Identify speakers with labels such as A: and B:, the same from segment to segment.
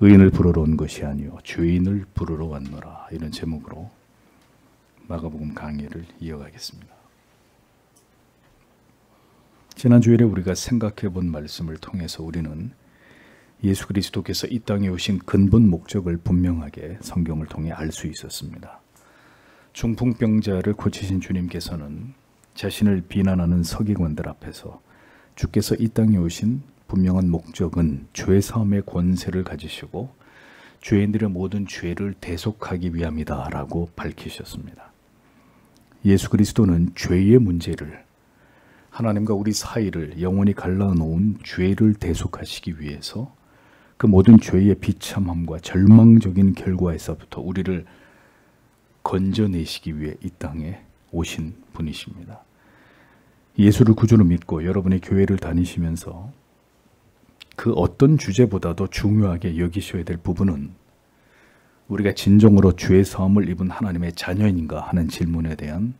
A: 의인을 부르러 온 것이 아니요 죄인을 부르러 왔노라. 이런 제목으로 마가복음 강의를 이어가겠습니다. 지난 주일에 우리가 생각해 본 말씀을 통해서 우리는 예수 그리스도께서 이 땅에 오신 근본 목적을 분명하게 성경을 통해 알 수 있었습니다. 중풍병자를 고치신 주님께서는 자신을 비난하는 서기관들 앞에서 주께서 이 땅에 오신 분명한 목적은 죄 사함의 권세를 가지시고 죄인들의 모든 죄를 대속하기 위함이다 라고 밝히셨습니다. 예수 그리스도는 죄의 문제를, 하나님과 우리 사이를 영원히 갈라놓은 죄를 대속하시기 위해서 그 모든 죄의 비참함과 절망적인 결과에서부터 우리를 건져내시기 위해 이 땅에 오신 분이십니다. 예수를 구주로 믿고 여러분의 교회를 다니시면서 그 어떤 주제보다도 중요하게 여기셔야 될 부분은 우리가 진정으로 죄 사함을 입은 하나님의 자녀인가 하는 질문에 대한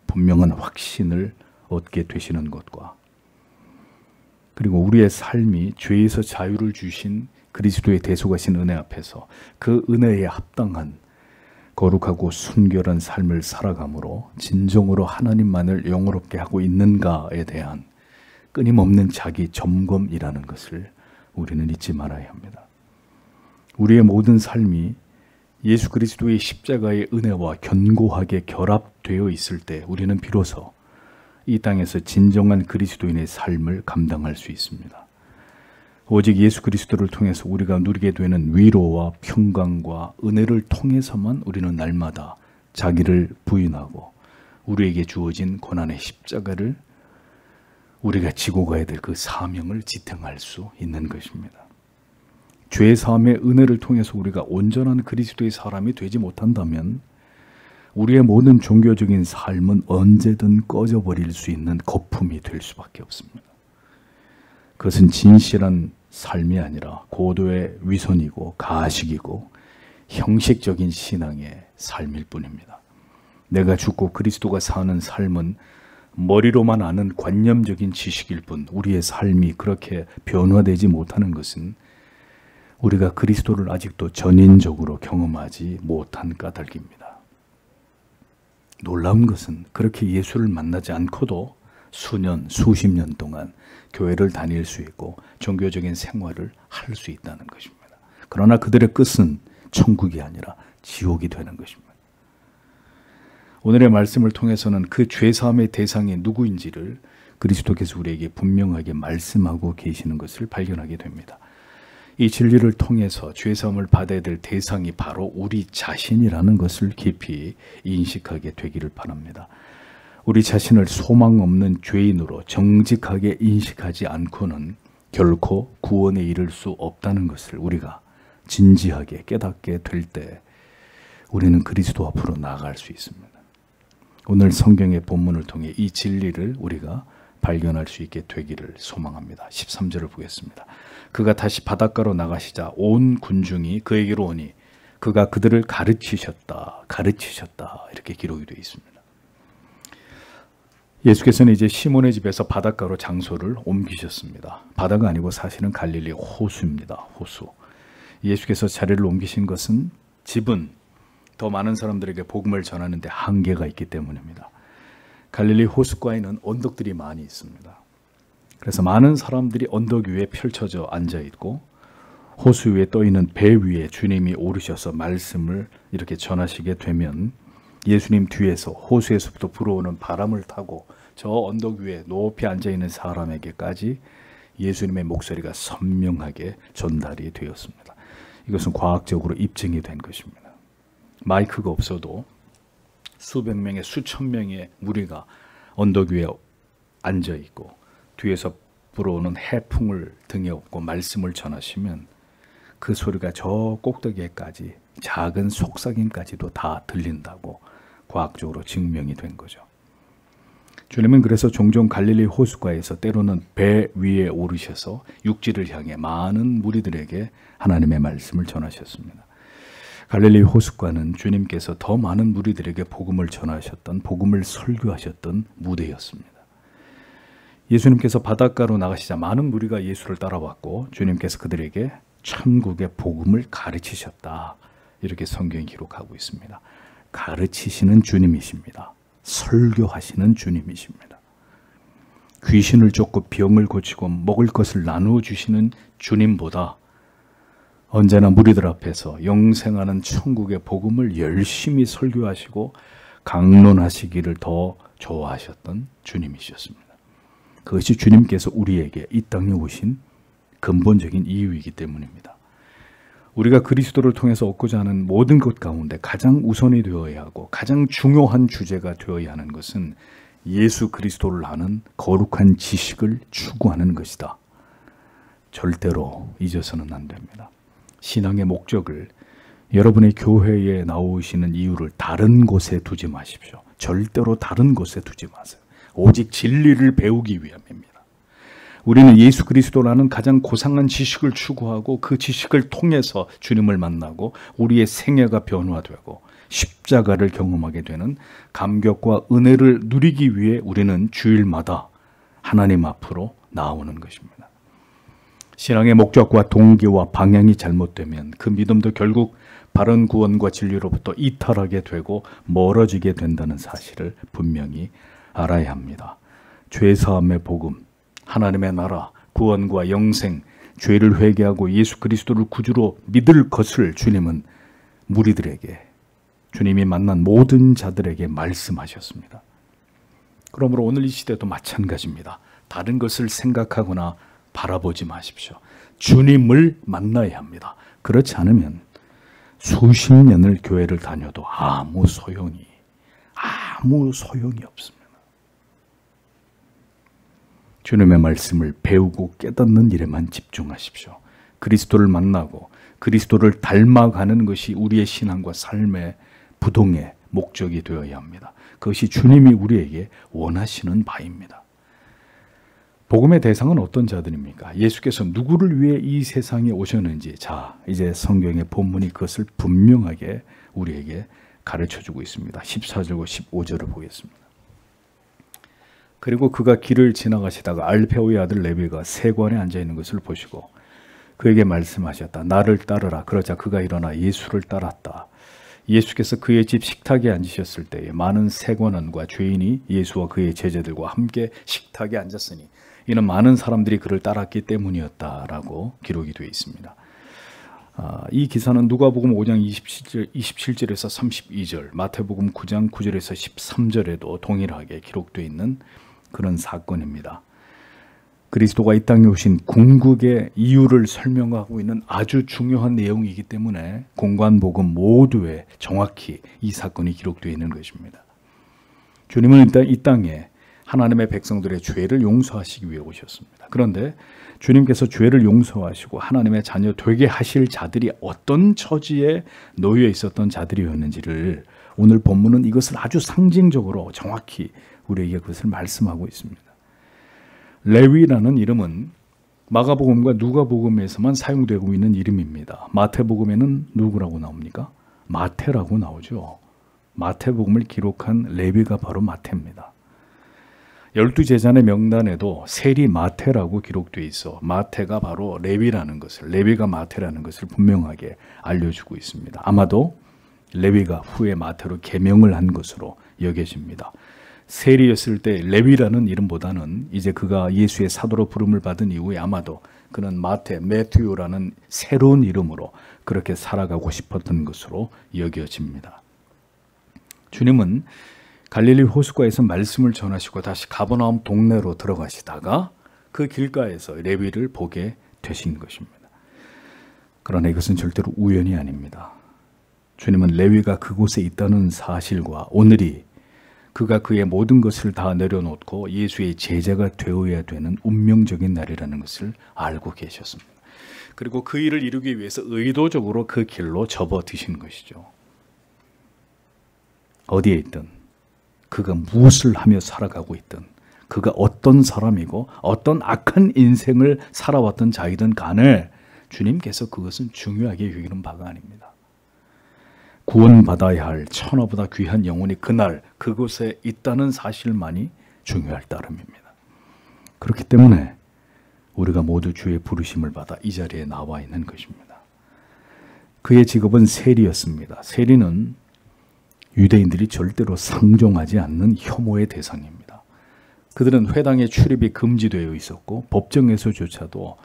A: 분명한 확신을 얻게 되시는 것과, 그리고 우리의 삶이 죄에서 자유를 주신 그리스도의 대속하신 은혜 앞에서 그 은혜에 합당한 거룩하고 순결한 삶을 살아감으로 진정으로 하나님만을 영화롭게 하고 있는가에 대한 끊임없는 자기 점검이라는 것을 우리는 잊지 말아야 합니다. 우리의 모든 삶이 예수 그리스도의 십자가의 은혜와 견고하게 결합되어 있을 때 우리는 비로소 이 땅에서 진정한 그리스도인의 삶을 감당할 수 있습니다. 오직 예수 그리스도를 통해서 우리가 누리게 되는 위로와 평강과 은혜를 통해서만 우리는 날마다 자기를 부인하고 우리에게 주어진 고난의 십자가를 우리가 지고 가야 될 그 사명을 지탱할 수 있는 것입니다. 죄 사함의 은혜를 통해서 우리가 온전한 그리스도의 사람이 되지 못한다면 우리의 모든 종교적인 삶은 언제든 꺼져버릴 수 있는 거품이 될 수밖에 없습니다. 그것은 진실한 삶이 아니라 고도의 위선이고 가식이고 형식적인 신앙의 삶일 뿐입니다. 내가 죽고 그리스도가 사는 삶은 머리로만 아는 관념적인 지식일 뿐, 우리의 삶이 그렇게 변화되지 못하는 것은 우리가 그리스도를 아직도 전인적으로 경험하지 못한 까닭입니다. 놀라운 것은 그렇게 예수를 만나지 않고도 수년, 수십 년 동안 교회를 다닐 수 있고 종교적인 생활을 할 수 있다는 것입니다. 그러나 그들의 끝은 천국이 아니라 지옥이 되는 것입니다. 오늘의 말씀을 통해서는 그 죄사함의 대상이 누구인지를 그리스도께서 우리에게 분명하게 말씀하고 계시는 것을 발견하게 됩니다. 이 진리를 통해서 죄사함을 받아야 될 대상이 바로 우리 자신이라는 것을 깊이 인식하게 되기를 바랍니다. 우리 자신을 소망 없는 죄인으로 정직하게 인식하지 않고는 결코 구원에 이를 수 없다는 것을 우리가 진지하게 깨닫게 될 때 우리는 그리스도 앞으로 나아갈 수 있습니다. 오늘 성경의 본문을 통해 이 진리를 우리가 발견할 수 있게 되기를 소망합니다. 13절을 보겠습니다. 그가 다시 바닷가로 나가시자 온 군중이 그에게로 오니 그가 그들을 가르치셨다 이렇게 기록이 되어 있습니다. 예수께서는 이제 시몬의 집에서 바닷가로 장소를 옮기셨습니다. 바다가 아니고 사실은 갈릴리 호수입니다. 호수. 예수께서 자리를 옮기신 것은 집은 더 많은 사람들에게 복음을 전하는데 한계가 있기 때문입니다. 갈릴리 호숫가에는 언덕들이 많이 있습니다. 그래서 많은 사람들이 언덕 위에 펼쳐져 앉아 있고 호수 위에 떠 있는 배 위에 주님이 오르셔서 말씀을 이렇게 전하시게 되면 예수님 뒤에서 호수에서부터 불어오는 바람을 타고 저 언덕 위에 높이 앉아 있는 사람에게까지 예수님의 목소리가 선명하게 전달이 되었습니다. 이것은 과학적으로 입증이 된 것입니다. 마이크가 없어도 수백 명의 수천 명의 무리가 언덕 위에 앉아 있고 뒤에서 불어오는 해풍을 등에 업고 말씀을 전하시면 그 소리가 저 꼭대기에까지 작은 속삭임까지도 다 들린다고 과학적으로 증명이 된 거죠. 주님은 그래서 종종 갈릴리 호숫가에서 때로는 배 위에 오르셔서 육지를 향해 많은 무리들에게 하나님의 말씀을 전하셨습니다. 갈릴리 호숫가는 주님께서 더 많은 무리들에게 복음을 전하셨던, 복음을 설교하셨던 무대였습니다. 예수님께서 바닷가로 나가시자 많은 무리가 예수를 따라왔고 주님께서 그들에게 천국의 복음을 가르치셨다. 이렇게 성경이 기록하고 있습니다. 가르치시는 주님이십니다. 설교하시는 주님이십니다. 귀신을 쫓고 병을 고치고 먹을 것을 나누어 주시는 주님보다 언제나 무리들 앞에서 영생하는 천국의 복음을 열심히 설교하시고 강론하시기를 더 좋아하셨던 주님이셨습니다. 그것이 주님께서 우리에게 이 땅에 오신 근본적인 이유이기 때문입니다. 우리가 그리스도를 통해서 얻고자 하는 모든 것 가운데 가장 우선이 되어야 하고 가장 중요한 주제가 되어야 하는 것은 예수 그리스도를 아는 거룩한 지식을 추구하는 것이다. 절대로 잊어서는 안 됩니다. 신앙의 목적을 여러분의 교회에 나오시는 이유를 다른 곳에 두지 마십시오. 절대로 다른 곳에 두지 마세요. 오직 진리를 배우기 위함입니다. 우리는 예수 그리스도라는 가장 고상한 지식을 추구하고 그 지식을 통해서 주님을 만나고 우리의 생애가 변화되고 십자가를 경험하게 되는 감격과 은혜를 누리기 위해 우리는 주일마다 하나님 앞으로 나오는 것입니다. 신앙의 목적과 동기와 방향이 잘못되면 그 믿음도 결국 바른 구원과 진리로부터 이탈하게 되고 멀어지게 된다는 사실을 분명히 알아야 합니다. 죄사함의 복음, 하나님의 나라, 구원과 영생, 죄를 회개하고 예수 그리스도를 구주로 믿을 것을 주님은 무리들에게, 주님이 만난 모든 자들에게 말씀하셨습니다. 그러므로 오늘 이 시대도 마찬가지입니다. 다른 것을 생각하거나 바라보지 마십시오. 주님을 만나야 합니다. 그렇지 않으면 수십 년을 교회를 다녀도 아무 소용이 없습니다. 주님의 말씀을 배우고 깨닫는 일에만 집중하십시오. 그리스도를 만나고 그리스도를 닮아가는 것이 우리의 신앙과 삶의 부동의 목적이 되어야 합니다. 그것이 주님이 우리에게 원하시는 바입니다. 복음의 대상은 어떤 자들입니까? 예수께서 누구를 위해 이 세상에 오셨는지, 자, 이제 성경의 본문이 그것을 분명하게 우리에게 가르쳐주고 있습니다. 14절과 15절을 보겠습니다. 그리고 그가 길을 지나가시다가 알페오의 아들 레위가 세관에 앉아있는 것을 보시고 그에게 말씀하셨다. 나를 따르라. 그러자 그가 일어나 예수를 따랐다. 예수께서 그의 집 식탁에 앉으셨을 때에 많은 세관원과 죄인이 예수와 그의 제자들과 함께 식탁에 앉았으니 이는 많은 사람들이 그를 따랐기 때문이었다라고 기록이 되어 있습니다. 이 기사는 누가복음 5장 27절에서 32절, 마태복음 9장 9절에서 13절에도 동일하게 기록되어 있는 그런 사건입니다. 그리스도가 이 땅에 오신 궁극의 이유를 설명하고 있는 아주 중요한 내용이기 때문에 공관복음 모두에 정확히 이 사건이 기록되어 있는 것입니다. 주님은 일단 이 땅에 하나님의 백성들의 죄를 용서하시기 위해 오셨습니다. 그런데 주님께서 죄를 용서하시고 하나님의 자녀 되게 하실 자들이 어떤 처지에 놓여 있었던 자들이었는지를 오늘 본문은 이것을 아주 상징적으로 정확히 우리에게 그것을 말씀하고 있습니다. 레위라는 이름은 마가복음과 누가복음에서만 사용되고 있는 이름입니다. 마태복음에는 누구라고 나옵니까? 마태라고 나오죠. 마태복음을 기록한 레위가 바로 마태입니다. 12제자의 명단에도 세리 마태라고 기록되어 있어 마태가 바로 레위라는 것을, 레위가 마태라는 것을 분명하게 알려주고 있습니다. 아마도 레위가 후에 마태로 계명을 한 것으로 여겨집니다. 세리였을 때 레위라는 이름보다는 이제 그가 예수의 사도로 부름을 받은 이후에 아마도 그는 매튜라는 새로운 이름으로 그렇게 살아가고 싶었던 것으로 여겨집니다. 주님은 갈릴리 호숫가에서 말씀을 전하시고 다시 가버나움 동네로 들어가시다가 그 길가에서 레위를 보게 되신 것입니다. 그러나 이것은 절대로 우연이 아닙니다. 주님은 레위가 그곳에 있다는 사실과 오늘이 그가 그의 모든 것을 다 내려놓고 예수의 제자가 되어야 되는 운명적인 날이라는 것을 알고 계셨습니다. 그리고 그 일을 이루기 위해서 의도적으로 그 길로 접어드신 것이죠. 어디에 있든 그가 무엇을 하며 살아가고 있든 그가 어떤 사람이고 어떤 악한 인생을 살아왔던 자이든 간에 주님께서 그것은 중요하게 여기는 바가 아닙니다. 구원받아야 할 천하보다 귀한 영혼이 그날 그곳에 있다는 사실만이 중요할 따름입니다. 그렇기 때문에 우리가 모두 주의 부르심을 받아 이 자리에 나와 있는 것입니다. 그의 직업은 세리였습니다. 세리는 유대인들이 절대로 상종하지 않는 혐오의 대상입니다. 그들은 회당에 출입이 금지되어 있었고 법정에서조차도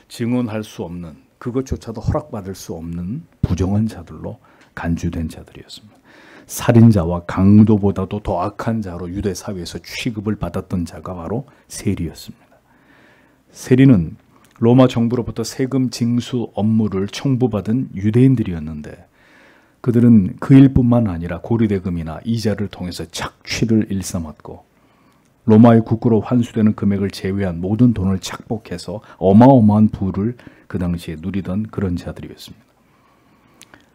A: 증언할 수 없는, 그것조차도 허락받을 수 없는 부정한 자들로 간주된 자들이었습니다. 살인자와 강도보다도 더 악한 자로 유대 사회에서 취급을 받았던 자가 바로 세리였습니다. 세리는 로마 정부로부터 세금 징수 업무를 청부받은 유대인들이었는데 그들은 그 일뿐만 아니라 고리대금이나 이자를 통해서 착취를 일삼았고 로마의 국고로 환수되는 금액을 제외한 모든 돈을 착복해서 어마어마한 부를 그 당시에 누리던 그런 자들이었습니다.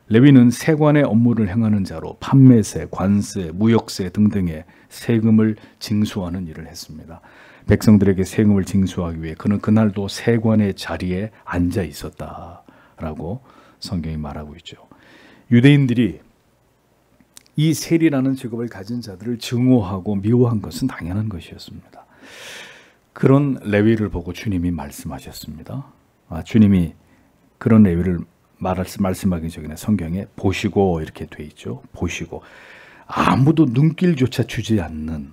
A: 레위는 세관의 업무를 행하는 자로 판매세, 관세, 무역세 등등의 세금을 징수하는 일을 했습니다. 백성들에게 세금을 징수하기 위해 그는 그날도 세관의 자리에 앉아 있었다라고 성경이 말하고 있죠. 유대인들이 이 세리라는 직업을 가진 자들을 증오하고 미워한 것은 당연한 것이었습니다. 그런 레위를 보고 주님이 말씀하셨습니다. 주님이 그런 레위를 말씀하기 전에 성경에 보시고 이렇게 돼 있죠. 보시고 아무도 눈길조차 주지 않는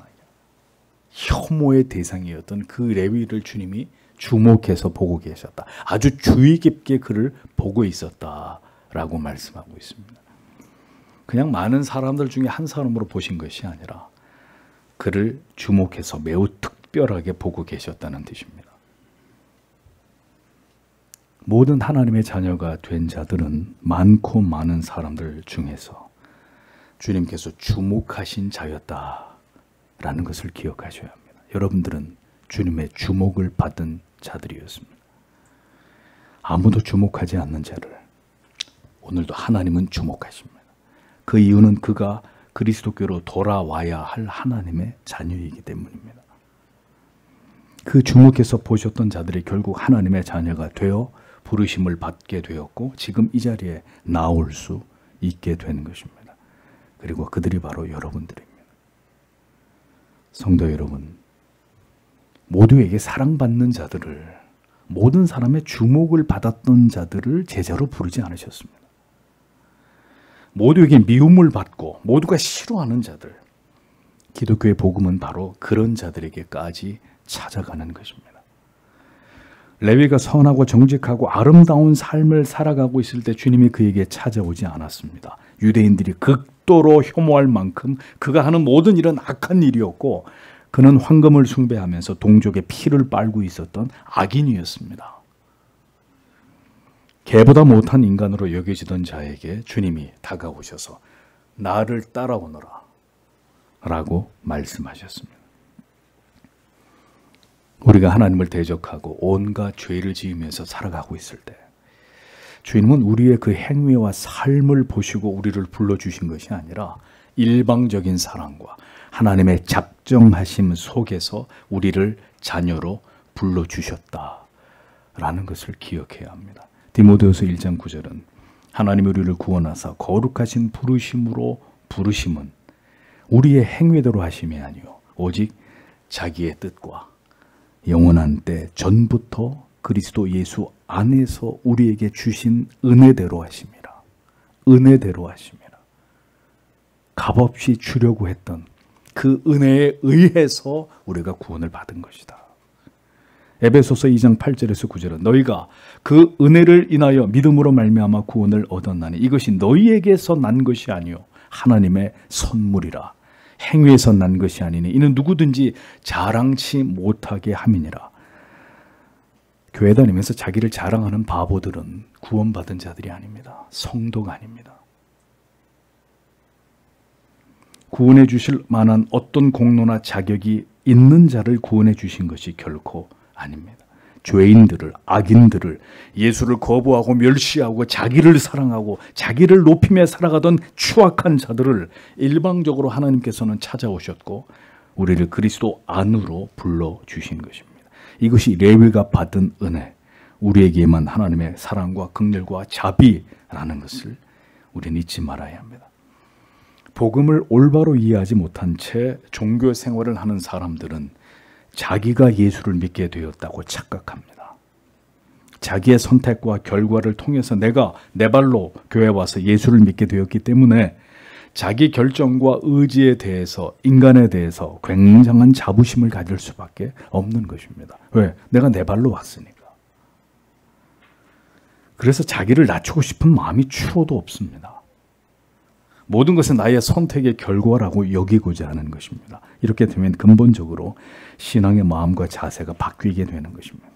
A: 혐오의 대상이었던 그 레위를 주님이 주목해서 보고 계셨다. 아주 주의 깊게 그를 보고 있었다라고 말씀하고 있습니다. 그냥 많은 사람들 중에 한 사람으로 보신 것이 아니라 그를 주목해서 매우 특별하게 보고 계셨다는 뜻입니다. 모든 하나님의 자녀가 된 자들은 많고 많은 사람들 중에서 주님께서 주목하신 자였다라는 것을 기억하셔야 합니다. 여러분들은 주님의 주목을 받은 자들이었습니다. 아무도 주목하지 않는 자를 오늘도 하나님은 주목하십니다. 그 이유는 그가 그리스도께로 돌아와야 할 하나님의 자녀이기 때문입니다. 그 주목해서 보셨던 자들이 결국 하나님의 자녀가 되어 부르심을 받게 되었고 지금 이 자리에 나올 수 있게 되는 것입니다. 그리고 그들이 바로 여러분들입니다. 성도 여러분, 모두에게 사랑받는 자들을, 모든 사람의 주목을 받았던 자들을 제자로 부르지 않으셨습니다. 모두에게 미움을 받고 모두가 싫어하는 자들, 기독교의 복음은 바로 그런 자들에게까지 찾아가는 것입니다. 레위가 선하고 정직하고 아름다운 삶을 살아가고 있을 때 주님이 그에게 찾아오지 않았습니다. 유대인들이 극도로 혐오할 만큼 그가 하는 모든 일은 악한 일이었고 그는 황금을 숭배하면서 동족의 피를 빨고 있었던 악인이었습니다. 개보다 못한 인간으로 여겨지던 자에게 주님이 다가오셔서 나를 따라오너라 라고 말씀하셨습니다. 우리가 하나님을 대적하고 온갖 죄를 지으면서 살아가고 있을 때 주님은 우리의 그 행위와 삶을 보시고 우리를 불러주신 것이 아니라 일방적인 사랑과 하나님의 작정하심 속에서 우리를 자녀로 불러주셨다라는 것을 기억해야 합니다. 디모데후서 1장 9절은 하나님이 우리를 구원하사 거룩하신 부르심으로 부르심은 우리의 행위대로 하심이 아니요 오직 자기의 뜻과 영원한 때 전부터 그리스도 예수 안에서 우리에게 주신 은혜대로 하심이라. 은혜대로 하심이라. 값없이 주려고 했던 그 은혜에 의해서 우리가 구원을 받은 것이다. 에베소서 2장 8절에서 9절은 너희가 그 은혜를 인하여 믿음으로 말미암아 구원을 얻었나니 이것이 너희에게서 난 것이 아니요 하나님의 선물이라. 행위에서 난 것이 아니니 이는 누구든지 자랑치 못하게 함이니라. 교회 다니면서 자기를 자랑하는 바보들은 구원받은 자들이 아닙니다. 성도가 아닙니다. 구원해 주실 만한 어떤 공로나 자격이 있는 자를 구원해 주신 것이 결코 아닙니다. 죄인들을, 악인들을, 예수를 거부하고 멸시하고 자기를 사랑하고 자기를 높이며 살아가던 추악한 자들을 일방적으로 하나님께서는 찾아오셨고 우리를 그리스도 안으로 불러주신 것입니다. 이것이 레위가 받은 은혜, 우리에게만 하나님의 사랑과 긍휼과 자비라는 것을 우리는 잊지 말아야 합니다. 복음을 올바로 이해하지 못한 채 종교 생활을 하는 사람들은 자기가 예수를 믿게 되었다고 착각합니다. 자기의 선택과 결과를 통해서 내가 내 발로 교회에 와서 예수를 믿게 되었기 때문에 자기 결정과 의지에 대해서, 인간에 대해서 굉장한 자부심을 가질 수밖에 없는 것입니다. 왜? 내가 내 발로 왔으니까. 그래서 자기를 낮추고 싶은 마음이 추호도 없습니다. 모든 것은 나의 선택의 결과라고 여기고자 하는 것입니다. 이렇게 되면 근본적으로 신앙의 마음과 자세가 바뀌게 되는 것입니다.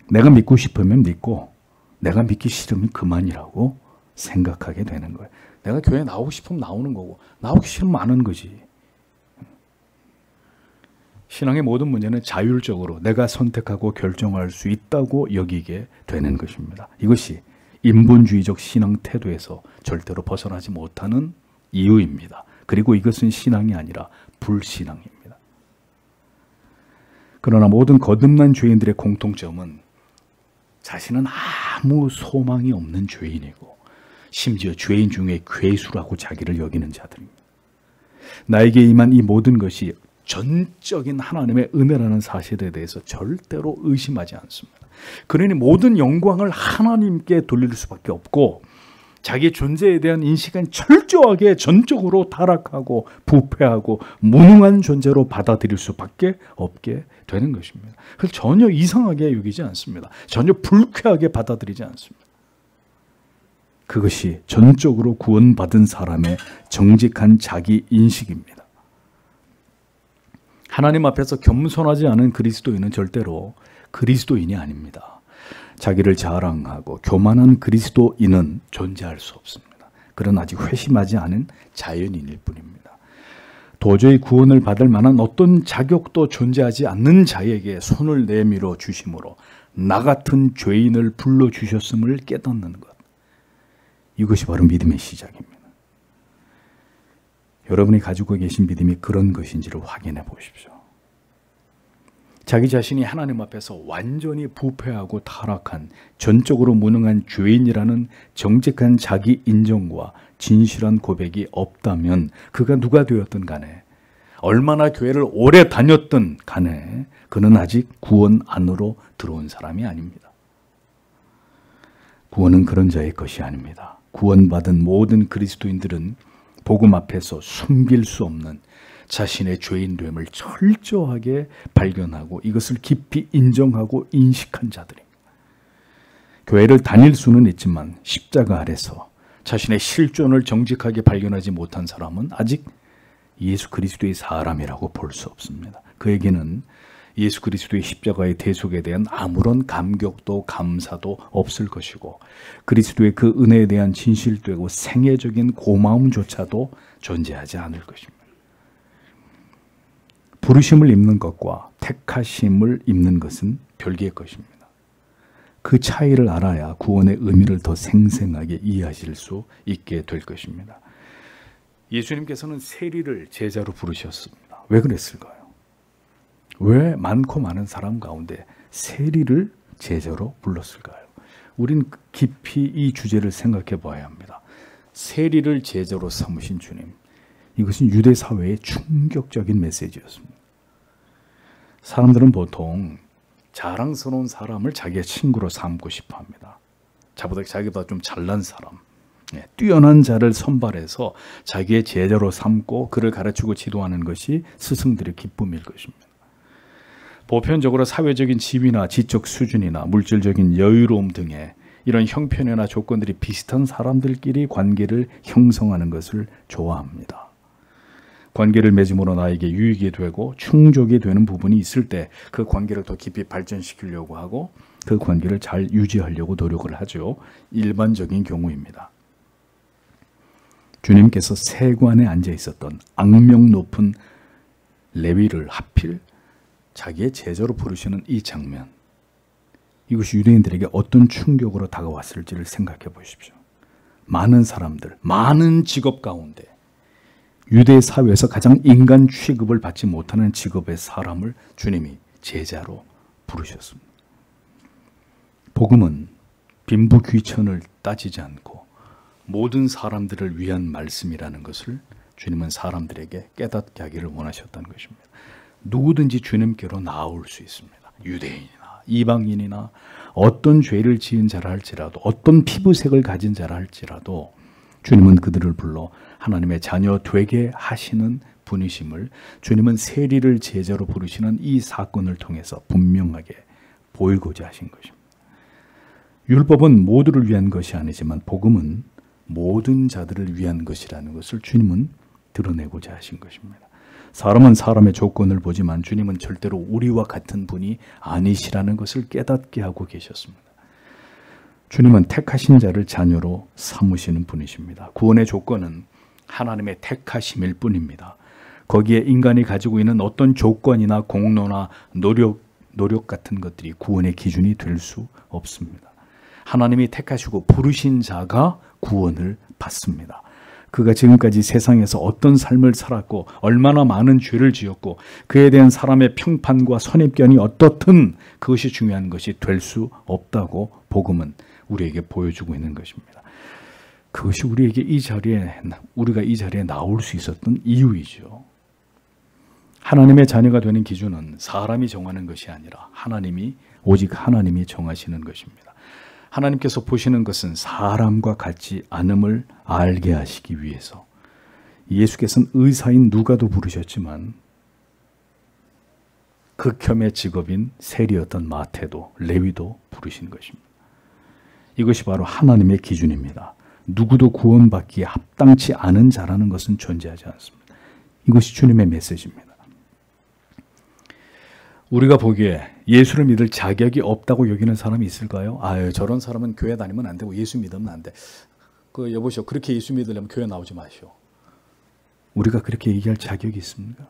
A: 내가 믿고 싶으면 믿고 내가 믿기 싫으면 그만이라고 생각하게 되는 거예요. 내가 교회에 나오고 싶으면 나오는 거고 나오기 싫으면 안 하는 거지. 신앙의 모든 문제는 자율적으로 내가 선택하고 결정할 수 있다고 여기게 되는 것입니다. 이것이 인본주의적 신앙 태도에서 절대로 벗어나지 못하는 이유입니다. 그리고 이것은 신앙이 아니라 불신앙입니다. 그러나 모든 거듭난 죄인들의 공통점은 자신은 아무 소망이 없는 죄인이고 심지어 죄인 중에 괴수라고 자기를 여기는 자들입니다. 나에게 임한 이 모든 것이 전적인 하나님의 은혜라는 사실에 대해서 절대로 의심하지 않습니다. 그러니 모든 영광을 하나님께 돌릴 수밖에 없고 자기의 존재에 대한 인식은 철저하게 전적으로 타락하고 부패하고 무능한 존재로 받아들일 수밖에 없게 되는 것입니다. 그래서 전혀 이상하게 여기지 않습니다. 전혀 불쾌하게 받아들이지 않습니다. 그것이 전적으로 구원받은 사람의 정직한 자기 인식입니다. 하나님 앞에서 겸손하지 않은 그리스도인은 절대로 그리스도인이 아닙니다. 자기를 자랑하고 교만한 그리스도인은 존재할 수 없습니다. 그런 아직 회심하지 않은 자연인일 뿐입니다. 도저히 구원을 받을 만한 어떤 자격도 존재하지 않는 자에게 손을 내밀어 주심으로 나 같은 죄인을 불러주셨음을 깨닫는 것. 이것이 바로 믿음의 시작입니다. 여러분이 가지고 계신 믿음이 그런 것인지를 확인해 보십시오. 자기 자신이 하나님 앞에서 완전히 부패하고 타락한 전적으로 무능한 죄인이라는 정직한 자기 인정과 진실한 고백이 없다면 그가 누가 되었든 간에 얼마나 교회를 오래 다녔든 간에 그는 아직 구원 안으로 들어온 사람이 아닙니다. 구원은 그런 자의 것이 아닙니다. 구원받은 모든 그리스도인들은 복음 앞에서 숨길 수 없는 자신의 죄인됨을 철저하게 발견하고 이것을 깊이 인정하고 인식한 자들입니다. 교회를 다닐 수는 있지만 십자가 아래서 자신의 실존을 정직하게 발견하지 못한 사람은 아직 예수 그리스도의 사람이라고 볼 수 없습니다. 그에게는 예수 그리스도의 십자가의 대속에 대한 아무런 감격도 감사도 없을 것이고 그리스도의 그 은혜에 대한 진실되고 생애적인 고마움조차도 존재하지 않을 것입니다. 부르심을 입는 것과 택하심을 입는 것은 별개의 것입니다. 그 차이를 알아야 구원의 의미를 더 생생하게 이해하실 수 있게 될 것입니다. 예수님께서는 세리를 제자로 부르셨습니다. 왜 그랬을까요? 왜 많고 많은 사람 가운데 세리를 제자로 불렀을까요? 우린 깊이 이 주제를 생각해 봐야 합니다. 세리를 제자로 삼으신 주님. 이것은 유대 사회의 충격적인 메시지였습니다. 사람들은 보통 자랑스러운 사람을 자기의 친구로 삼고 싶어 합니다. 자기보다 좀 잘난 사람, 뛰어난 자를 선발해서 자기의 제자로 삼고 그를 가르치고 지도하는 것이 스승들의 기쁨일 것입니다. 보편적으로 사회적인 지위나 지적 수준이나 물질적인 여유로움 등의 이런 형편이나 조건들이 비슷한 사람들끼리 관계를 형성하는 것을 좋아합니다. 관계를 맺음으로 나에게 유익이 되고 충족이 되는 부분이 있을 때 그 관계를 더 깊이 발전시키려고 하고 그 관계를 잘 유지하려고 노력을 하죠. 일반적인 경우입니다. 주님께서 세관에 앉아 있었던 악명 높은 레위를 하필 자기의 제자로 부르시는 이 장면, 이것이 유대인들에게 어떤 충격으로 다가왔을지를 생각해 보십시오. 많은 사람들, 많은 직업 가운데 유대 사회에서 가장 인간 취급을 받지 못하는 직업의 사람을 주님이 제자로 부르셨습니다. 복음은 빈부귀천을 따지지 않고 모든 사람들을 위한 말씀이라는 것을 주님은 사람들에게 깨닫게 하기를 원하셨던 것입니다. 누구든지 주님께로 나올 수 있습니다. 유대인이나 이방인이나 어떤 죄를 지은 자라 할지라도, 어떤 피부색을 가진 자라 할지라도 주님은 그들을 불러 하나님의 자녀 되게 하시는 분이심을 주님은 세리를 제자로 부르시는 이 사건을 통해서 분명하게 보이고자 하신 것입니다. 율법은 모두를 위한 것이 아니지만 복음은 모든 자들을 위한 것이라는 것을 주님은 드러내고자 하신 것입니다. 사람은 사람의 조건을 보지만 주님은 절대로 우리와 같은 분이 아니시라는 것을 깨닫게 하고 계셨습니다. 주님은 택하신 자를 자녀로 삼으시는 분이십니다. 구원의 조건은 하나님의 택하심일 뿐입니다. 거기에 인간이 가지고 있는 어떤 조건이나 공로나 노력 같은 것들이 구원의 기준이 될 수 없습니다. 하나님이 택하시고 부르신 자가 구원을 받습니다. 그가 지금까지 세상에서 어떤 삶을 살았고 얼마나 많은 죄를 지었고 그에 대한 사람의 평판과 선입견이 어떻든 그것이 중요한 것이 될 수 없다고 복음은 우리에게 보여주고 있는 것입니다. 그것이 우리가 이 자리에 나올 수 있었던 이유이죠. 하나님의 자녀가 되는 기준은 사람이 정하는 것이 아니라 오직 하나님이 정하시는 것입니다. 하나님께서 보시는 것은 사람과 같지 않음을 알게 하시기 위해서 예수께서는 의사인 누가도 부르셨지만 극혐의 직업인 세리였던 마태도 레위도 부르신 것입니다. 이것이 바로 하나님의 기준입니다. 누구도 구원받기에 합당치 않은 자라는 것은 존재하지 않습니다. 이것이 주님의 메시지입니다. 우리가 보기에 예수를 믿을 자격이 없다고 여기는 사람이 있을까요? 저런 사람은 교회 다니면 안 되고 예수 믿으면 안 돼. 여보시오, 그렇게 예수 믿으려면 교회 나오지 마시오. 우리가 그렇게 얘기할 자격이 있습니까?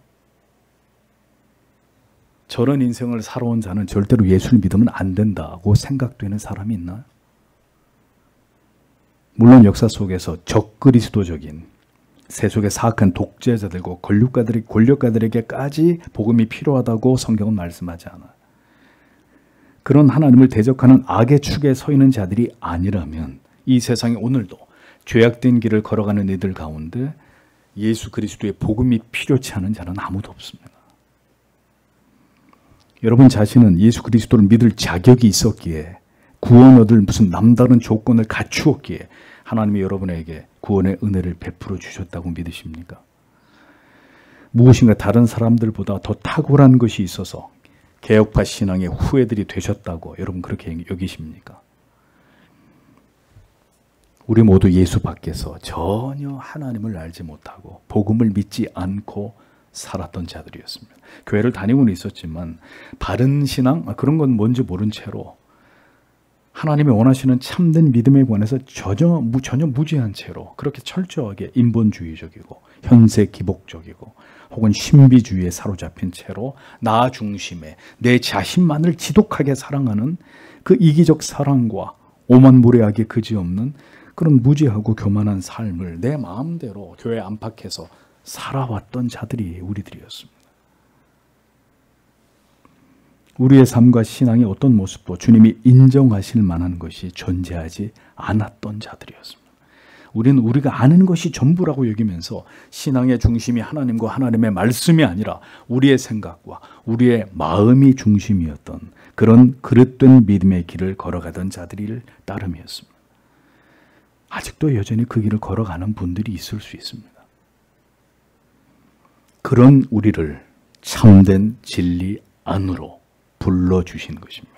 A: 저런 인생을 살아온 자는 절대로 예수를 믿으면 안 된다고 생각되는 사람이 있나요? 물론 역사 속에서 적그리스도적인 세속의 사악한 독재자들과 권력가들에게까지 복음이 필요하다고 성경은 말씀하지 않아요. 그런 하나님을 대적하는 악의 축에 서 있는 자들이 아니라면 이 세상에 오늘도 죄악된 길을 걸어가는 이들 가운데 예수 그리스도의 복음이 필요치 않은 자는 아무도 없습니다. 여러분 자신은 예수 그리스도를 믿을 자격이 있었기에 구원 얻을 무슨 남다른 조건을 갖추었기에 하나님이 여러분에게 구원의 은혜를 베풀어 주셨다고 믿으십니까? 무엇인가 다른 사람들보다 더 탁월한 것이 있어서 개혁파 신앙의 후예들이 되셨다고 여러분 그렇게 여기십니까? 우리 모두 예수 밖에서 전혀 하나님을 알지 못하고 복음을 믿지 않고 살았던 자들이었습니다. 교회를 다니고는 있었지만 바른 신앙 그런 건 뭔지 모른 채로 하나님이 원하시는 참된 믿음에 관해서 전혀 무지한 채로 그렇게 철저하게 인본주의적이고 현세 기복적이고 혹은 신비주의에 사로잡힌 채로 나 중심에 내 자신만을 지독하게 사랑하는 그 이기적 사랑과 오만무례하게 그지없는 그런 무지하고 교만한 삶을 내 마음대로 교회 안팎에서 살아왔던 자들이 우리들이었습니다. 우리의 삶과 신앙의 어떤 모습도 주님이 인정하실 만한 것이 존재하지 않았던 자들이었습니다. 우리는 우리가 아는 것이 전부라고 여기면서 신앙의 중심이 하나님과 하나님의 말씀이 아니라 우리의 생각과 우리의 마음이 중심이었던 그런 그릇된 믿음의 길을 걸어가던 자들일 따름이었습니다. 아직도 여전히 그 길을 걸어가는 분들이 있을 수 있습니다. 그런 우리를 참된 진리 안으로 불러주신 것입니다.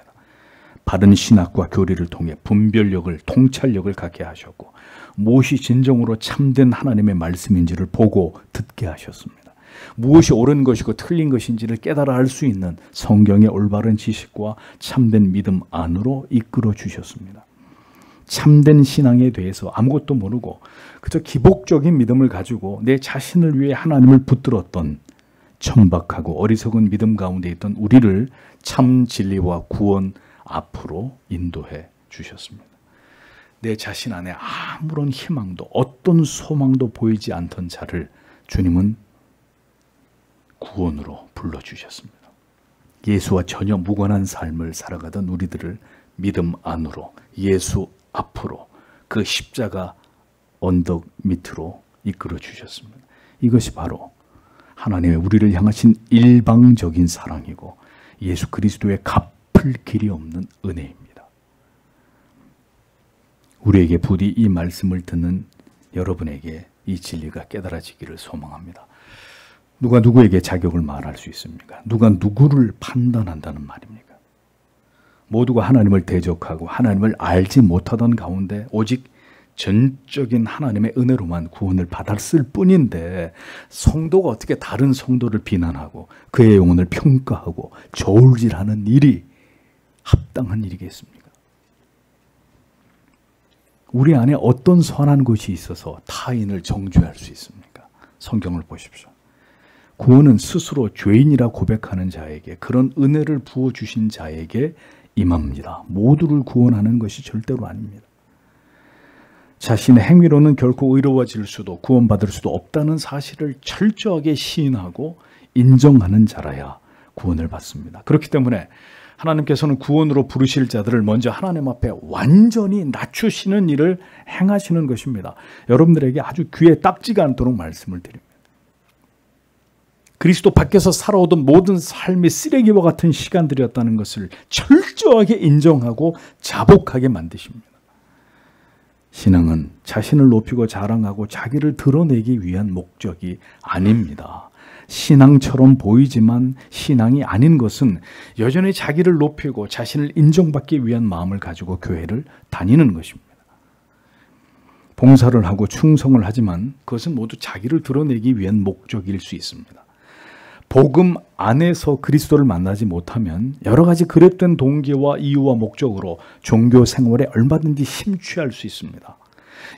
A: 바른 신학과 교리를 통해 분별력을, 통찰력을 갖게 하셨고 무엇이 진정으로 참된 하나님의 말씀인지를 보고 듣게 하셨습니다. 무엇이 옳은 것이고 틀린 것인지를 깨달아 알 수 있는 성경의 올바른 지식과 참된 믿음 안으로 이끌어 주셨습니다. 참된 신앙에 대해서 아무것도 모르고 그저 기복적인 믿음을 가지고 내 자신을 위해 하나님을 붙들었던 천박하고 어리석은 믿음 가운데 있던 우리를 참 진리와 구원 앞으로 인도해 주셨습니다. 내 자신 안에 아무런 희망도 어떤 소망도 보이지 않던 자를 주님은 구원으로 불러주셨습니다. 예수와 전혀 무관한 삶을 살아가던 우리들을 믿음 안으로 예수 앞으로 그 십자가 언덕 밑으로 이끌어 주셨습니다. 이것이 바로 하나님의 우리를 향하신 일방적인 사랑이고 예수 그리스도의 틀 길이 없는 은혜입니다. 우리에게 부디 이 말씀을 듣는 여러분에게 이 진리가 깨달아지기를 소망합니다. 누가 누구에게 자격을 말할 수 있습니까? 누가 누구를 판단한다는 말입니까? 모두가 하나님을 대적하고 하나님을 알지 못하던 가운데 오직 전적인 하나님의 은혜로만 구원을 받았을 뿐인데 성도가 어떻게 다른 성도를 비난하고 그의 영혼을 평가하고 저울질하는 일이 합당한 일이겠습니까? 우리 안에 어떤 선한 것이 있어서 타인을 정죄할 수 있습니까? 성경을 보십시오. 구원은 스스로 죄인이라 고백하는 자에게, 그런 은혜를 부어주신 자에게 임합니다. 모두를 구원하는 것이 절대로 아닙니다. 자신의 행위로는 결코 의로워질 수도 구원받을 수도 없다는 사실을 철저하게 시인하고 인정하는 자라야 구원을 받습니다. 그렇기 때문에 하나님께서는 구원으로 부르실 자들을 먼저 하나님 앞에 완전히 낮추시는 일을 행하시는 것입니다. 여러분들에게 아주 귀에 딱지가 않도록 말씀을 드립니다. 그리스도 밖에서 살아오던 모든 삶이 쓰레기와 같은 시간들이었다는 것을 철저하게 인정하고 자복하게 만드십니다. 신앙은 자신을 높이고 자랑하고 자기를 드러내기 위한 목적이 아닙니다. 신앙처럼 보이지만 신앙이 아닌 것은 여전히 자기를 높이고 자신을 인정받기 위한 마음을 가지고 교회를 다니는 것입니다. 봉사를 하고 충성을 하지만 그것은 모두 자기를 드러내기 위한 목적일 수 있습니다. 복음 안에서 그리스도를 만나지 못하면 여러 가지 그릇된 동기와 이유와 목적으로 종교 생활에 얼마든지 심취할 수 있습니다.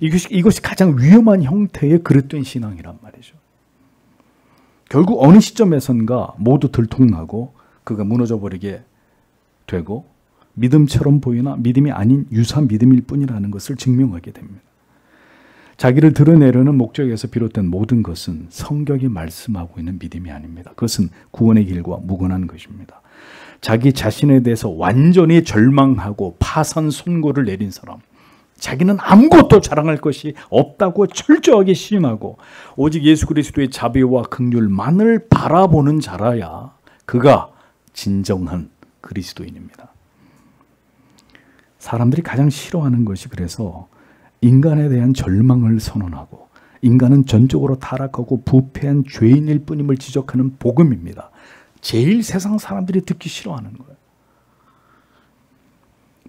A: 이것이 가장 위험한 형태의 그릇된 신앙이란 말이죠. 결국 어느 시점에선가 모두 들통나고 그가 무너져버리게 되고 믿음처럼 보이나 믿음이 아닌 유사 믿음일 뿐이라는 것을 증명하게 됩니다. 자기를 드러내려는 목적에서 비롯된 모든 것은 성경이 말씀하고 있는 믿음이 아닙니다. 그것은 구원의 길과 무관한 것입니다. 자기 자신에 대해서 완전히 절망하고 파산 선고를 내린 사람, 자기는 아무것도 자랑할 것이 없다고 철저하게 시인하고 오직 예수 그리스도의 자비와 긍휼만을 바라보는 자라야 그가 진정한 그리스도인입니다. 사람들이 가장 싫어하는 것이 그래서 인간에 대한 절망을 선언하고 인간은 전적으로 타락하고 부패한 죄인일 뿐임을 지적하는 복음입니다. 제일 세상 사람들이 듣기 싫어하는 거예요.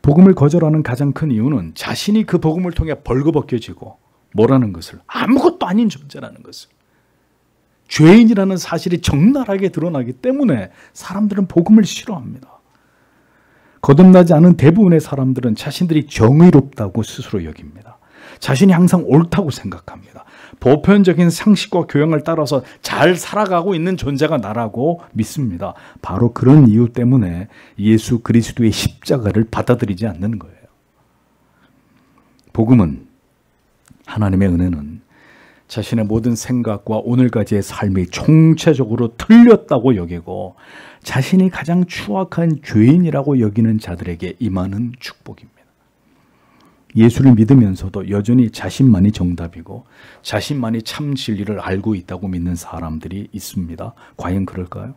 A: 복음을 거절하는 가장 큰 이유는 자신이 그 복음을 통해 벌거벗겨지고 뭐라는 것을, 아무것도 아닌 존재라는 것을, 죄인이라는 사실이 적나라하게 드러나기 때문에 사람들은 복음을 싫어합니다. 거듭나지 않은 대부분의 사람들은 자신들이 정의롭다고 스스로 여깁니다. 자신이 항상 옳다고 생각합니다. 보편적인 상식과 교양을 따라서 잘 살아가고 있는 존재가 나라고 믿습니다. 바로 그런 이유 때문에 예수 그리스도의 십자가를 받아들이지 않는 거예요. 복음은, 하나님의 은혜는 자신의 모든 생각과 오늘까지의 삶이 총체적으로 틀렸다고 여기고 자신이 가장 추악한 죄인이라고 여기는 자들에게 임하는 축복입니다. 예수를 믿으면서도 여전히 자신만이 정답이고 자신만이 참 진리를 알고 있다고 믿는 사람들이 있습니다. 과연 그럴까요?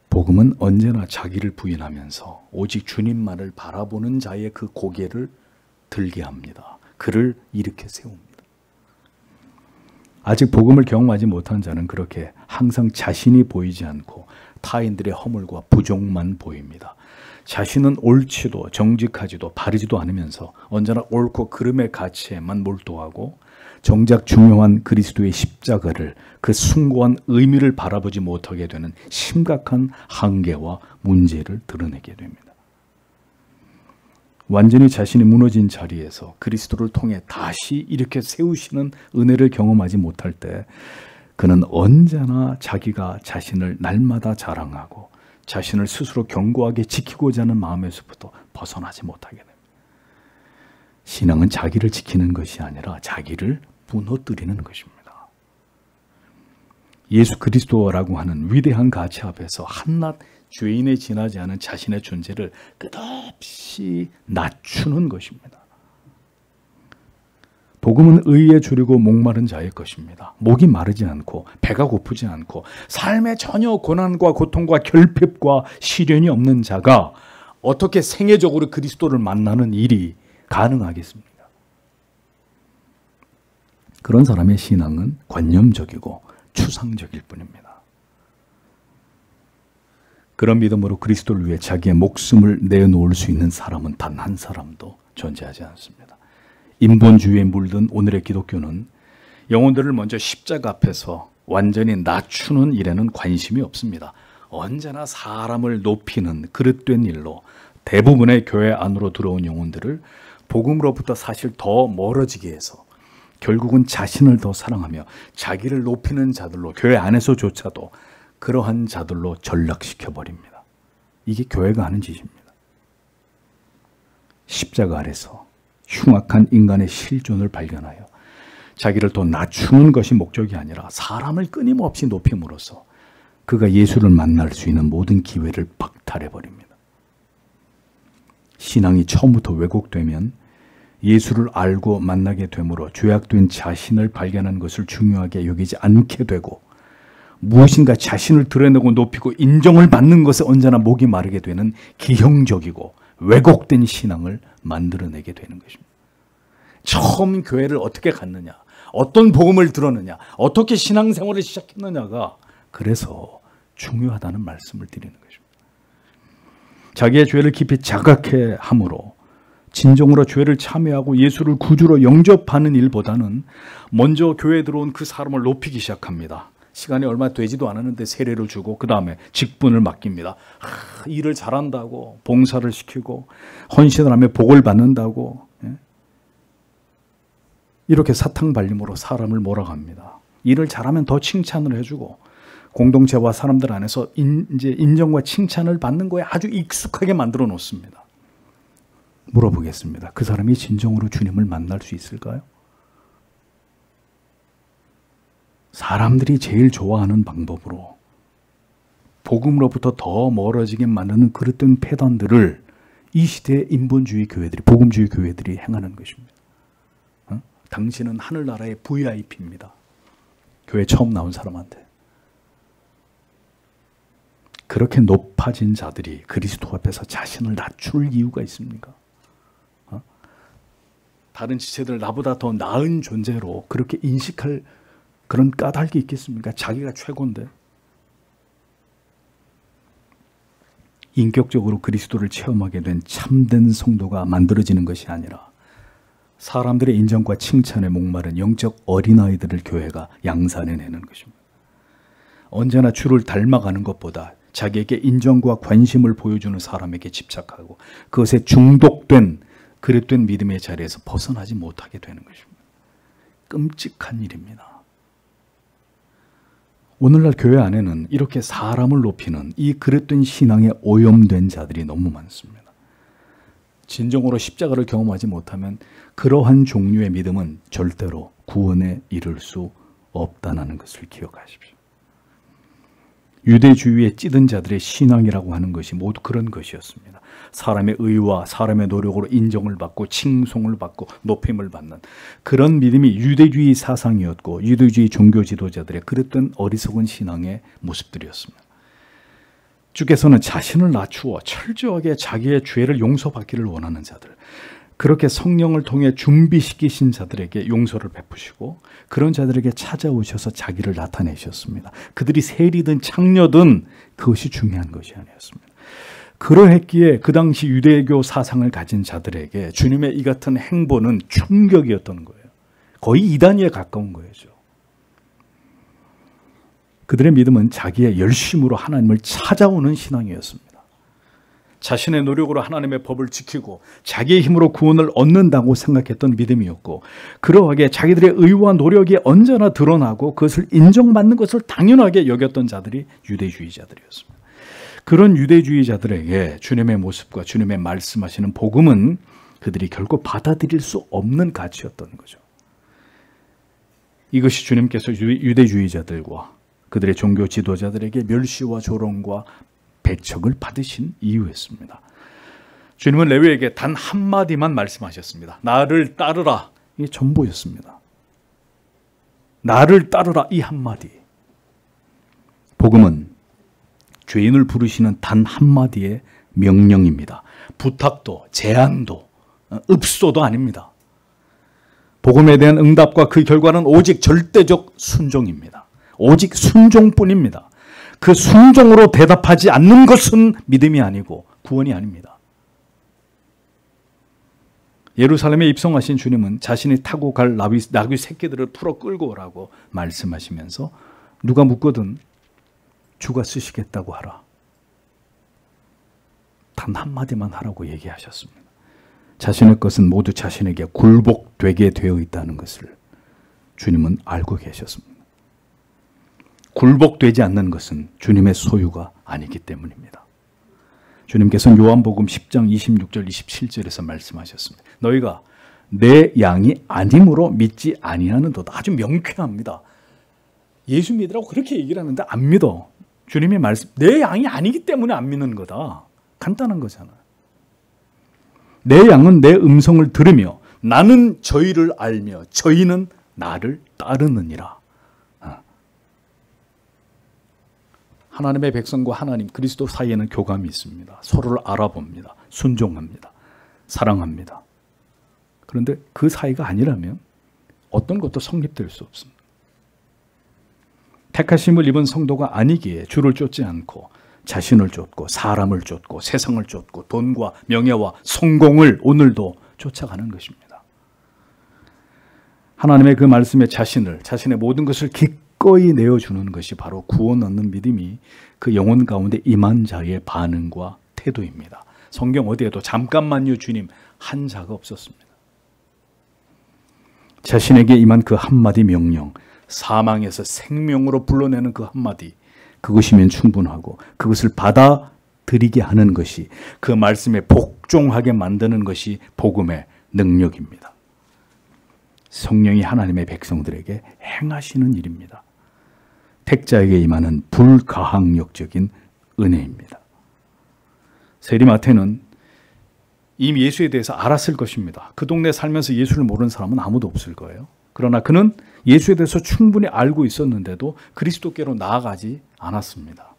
A: 복음은 언제나 자기를 부인하면서 오직 주님만을 바라보는 자의 그 고개를 들게 합니다. 그를 일으켜 세웁니다. 아직 복음을 경험하지 못한 자는 그렇게 항상 자신이 보이지 않고 타인들의 허물과 부족만 보입니다. 자신은 옳지도 정직하지도 바르지도 않으면서 언제나 옳고 그름의 가치에만 몰두하고 정작 중요한 그리스도의 십자가를, 그 숭고한 의미를 바라보지 못하게 되는 심각한 한계와 문제를 드러내게 됩니다. 완전히 자신이 무너진 자리에서 그리스도를 통해 다시 이렇게 세우시는 은혜를 경험하지 못할 때 그는 언제나 자기가 자신을 날마다 자랑하고 자신을 스스로 견고하게 지키고자 하는 마음에서부터 벗어나지 못하게 됩니다. 신앙은 자기를 지키는 것이 아니라 자기를 무너뜨리는 것입니다. 예수 그리스도라고 하는 위대한 가치 앞에서 한낱 죄인에 지나지 않은 자신의 존재를 끝없이 낮추는 것입니다. 복음은 의에 주리고 목마른 자의 것입니다. 목이 마르지 않고 배가 고프지 않고 삶에 전혀 고난과 고통과 결핍과 시련이 없는 자가 어떻게 생애적으로 그리스도를 만나는 일이 가능하겠습니까? 그런 사람의 신앙은 관념적이고 추상적일 뿐입니다. 그런 믿음으로 그리스도를 위해 자기의 목숨을 내놓을 수 있는 사람은 단 한 사람도 존재하지 않습니다. 인본주의에 물든 오늘의 기독교는 영혼들을 먼저 십자가 앞에서 완전히 낮추는 일에는 관심이 없습니다. 언제나 사람을 높이는 그릇된 일로 대부분의 교회 안으로 들어온 영혼들을 복음으로부터 사실 더 멀어지게 해서 결국은 자신을 더 사랑하며 자기를 높이는 자들로 교회 안에서조차도 그러한 자들로 전락시켜 버립니다. 이게 교회가 하는 짓입니다. 십자가 아래서 흉악한 인간의 실존을 발견하여 자기를 더 낮추는 것이 목적이 아니라 사람을 끊임없이 높임으로써 그가 예수를 만날 수 있는 모든 기회를 박탈해 버립니다. 신앙이 처음부터 왜곡되면 예수를 알고 만나게 되므로 죄악된 자신을 발견한 것을 중요하게 여기지 않게 되고 무엇인가 자신을 드러내고 높이고 인정을 받는 것에 언제나 목이 마르게 되는 기형적이고 왜곡된 신앙을 만들어내게 되는 것입니다. 처음 교회를 어떻게 갔느냐, 어떤 복음을 들었느냐, 어떻게 신앙생활을 시작했느냐가 그래서 중요하다는 말씀을 드리는 것입니다. 자기의 죄를 깊이 자각해 함으로 진정으로 죄를 참여하고 예수를 구주로 영접하는 일보다는 먼저 교회에 들어온 그 사람을 높이기 시작합니다. 시간이 얼마 되지도 않았는데 세례를 주고 그 다음에 직분을 맡깁니다. 일을 잘한다고 봉사를 시키고 헌신을 하며 복을 받는다고 이렇게 사탕발림으로 사람을 몰아갑니다. 일을 잘하면 더 칭찬을 해주고 공동체와 사람들 안에서 이제 인정과 칭찬을 받는 거에 아주 익숙하게 만들어 놓습니다. 물어보겠습니다. 그 사람이 진정으로 주님을 만날 수 있을까요? 사람들이 제일 좋아하는 방법으로 복음으로부터 더 멀어지게 만드는 그릇된 패단들을 이 시대의 인본주의 교회들이, 복음주의 교회들이 행하는 것입니다. 당신은 하늘나라의 VIP입니다. 교회 처음 나온 사람한테. 그렇게 높아진 자들이 그리스도 앞에서 자신을 낮출 이유가 있습니까? 다른 지체들 나보다 더 나은 존재로 그렇게 인식할 그런 까닭이 있겠습니까? 자기가 최고인데. 인격적으로 그리스도를 체험하게 된 참된 성도가 만들어지는 것이 아니라 사람들의 인정과 칭찬에 목마른 영적 어린아이들을 교회가 양산해내는 것입니다. 언제나 주를 닮아가는 것보다 자기에게 인정과 관심을 보여주는 사람에게 집착하고 그것에 중독된 그릇된 믿음의 자리에서 벗어나지 못하게 되는 것입니다. 끔찍한 일입니다. 오늘날 교회 안에는 이렇게 사람을 높이는 이 그릇된 신앙에 오염된 자들이 너무 많습니다. 진정으로 십자가를 경험하지 못하면 그러한 종류의 믿음은 절대로 구원에 이를 수 없다는 것을 기억하십시오. 유대주의에 찌든 자들의 신앙이라고 하는 것이 모두 그런 것이었습니다. 사람의 의와 사람의 노력으로 인정을 받고 칭송을 받고 높임을 받는 그런 믿음이 유대주의 사상이었고 유대주의 종교 지도자들의 그랬던 어리석은 신앙의 모습들이었습니다. 주께서는 자신을 낮추어 철저하게 자기의 죄를 용서받기를 원하는 자들, 그렇게 성령을 통해 준비시키신 자들에게 용서를 베푸시고 그런 자들에게 찾아오셔서 자기를 나타내셨습니다. 그들이 세리든 창녀든 그것이 중요한 것이 아니었습니다. 그러했기에 그 당시 유대교 사상을 가진 자들에게 주님의 이 같은 행보는 충격이었던 거예요. 거의 이단위에 가까운 거죠. 그들의 믿음은 자기의 열심으로 하나님을 찾아오는 신앙이었습니다. 자신의 노력으로 하나님의 법을 지키고 자기의 힘으로 구원을 얻는다고 생각했던 믿음이었고 그러하게 자기들의 의와 노력이 언제나 드러나고 그것을 인정받는 것을 당연하게 여겼던 자들이 유대주의자들이었습니다. 그런 유대주의자들에게 주님의 모습과 주님의 말씀하시는 복음은 그들이 결코 받아들일 수 없는 가치였던 거죠. 이것이 주님께서 유대주의자들과 그들의 종교 지도자들에게 멸시와 조롱과 배척을 받으신 이유였습니다. 주님은 레위에게 단 한마디만 말씀하셨습니다. 나를 따르라. 이게 전부였습니다. 나를 따르라 이 한마디. 복음은 죄인을 부르시는 단 한마디의 명령입니다. 부탁도 제안도 읍소도 아닙니다. 복음에 대한 응답과 그 결과는 오직 절대적 순종입니다. 오직 순종뿐입니다. 그 순종으로 대답하지 않는 것은 믿음이 아니고 구원이 아닙니다. 예루살렘에 입성하신 주님은 자신이 타고 갈 나귀 새끼들을 풀어 끌고 오라고 말씀하시면서 누가 묻거든 주가 쓰시겠다고 하라. 단 한마디만 하라고 얘기하셨습니다. 자신의 것은 모두 자신에게 굴복되게 되어 있다는 것을 주님은 알고 계셨습니다. 굴복되지 않는 것은 주님의 소유가 아니기 때문입니다. 주님께서는 요한복음 10장 26절 27절에서 말씀하셨습니다. 너희가 내 양이 아님으로 믿지 아니하는도다. 아주 명쾌합니다. 예수 믿으라고 그렇게 얘기를 하는데 안 믿어. 주님의 말씀, 내 양이 아니기 때문에 안 믿는 거다. 간단한 거잖아요. 내 양은 내 음성을 들으며 나는 저희를 알며 저희는 나를 따르느니라. 하나님의 백성과 하나님 그리스도 사이에는 교감이 있습니다. 서로를 알아봅니다. 순종합니다. 사랑합니다. 그런데 그 사이가 아니라면 어떤 것도 성립될 수 없습니다. 택하심을 입은 성도가 아니기에 주를 쫓지 않고 자신을 쫓고 사람을 쫓고 세상을 쫓고 돈과 명예와 성공을 오늘도 쫓아가는 것입니다. 하나님의 그 말씀에 자신의 모든 것을 기꺼이 내어주는 것이 바로 구원 얻는 믿음이 그 영혼 가운데 임한 자의 반응과 태도입니다. 성경 어디에도 잠깐만요 주님 한 자가 없었습니다. 자신에게 임한 그 한마디 명령, 사망에서 생명으로 불러내는 그 한마디, 그것이면 충분하고 그것을 받아들이게 하는 것이, 그 말씀에 복종하게 만드는 것이 복음의 능력입니다. 성령이 하나님의 백성들에게 행하시는 일입니다. 택자에게 임하는 불가항력적인 은혜입니다. 세리마태는 이미 예수에 대해서 알았을 것입니다. 그 동네에 살면서 예수를 모르는 사람은 아무도 없을 거예요. 그러나 그는 예수에 대해서 충분히 알고 있었는데도 그리스도께로 나아가지 않았습니다.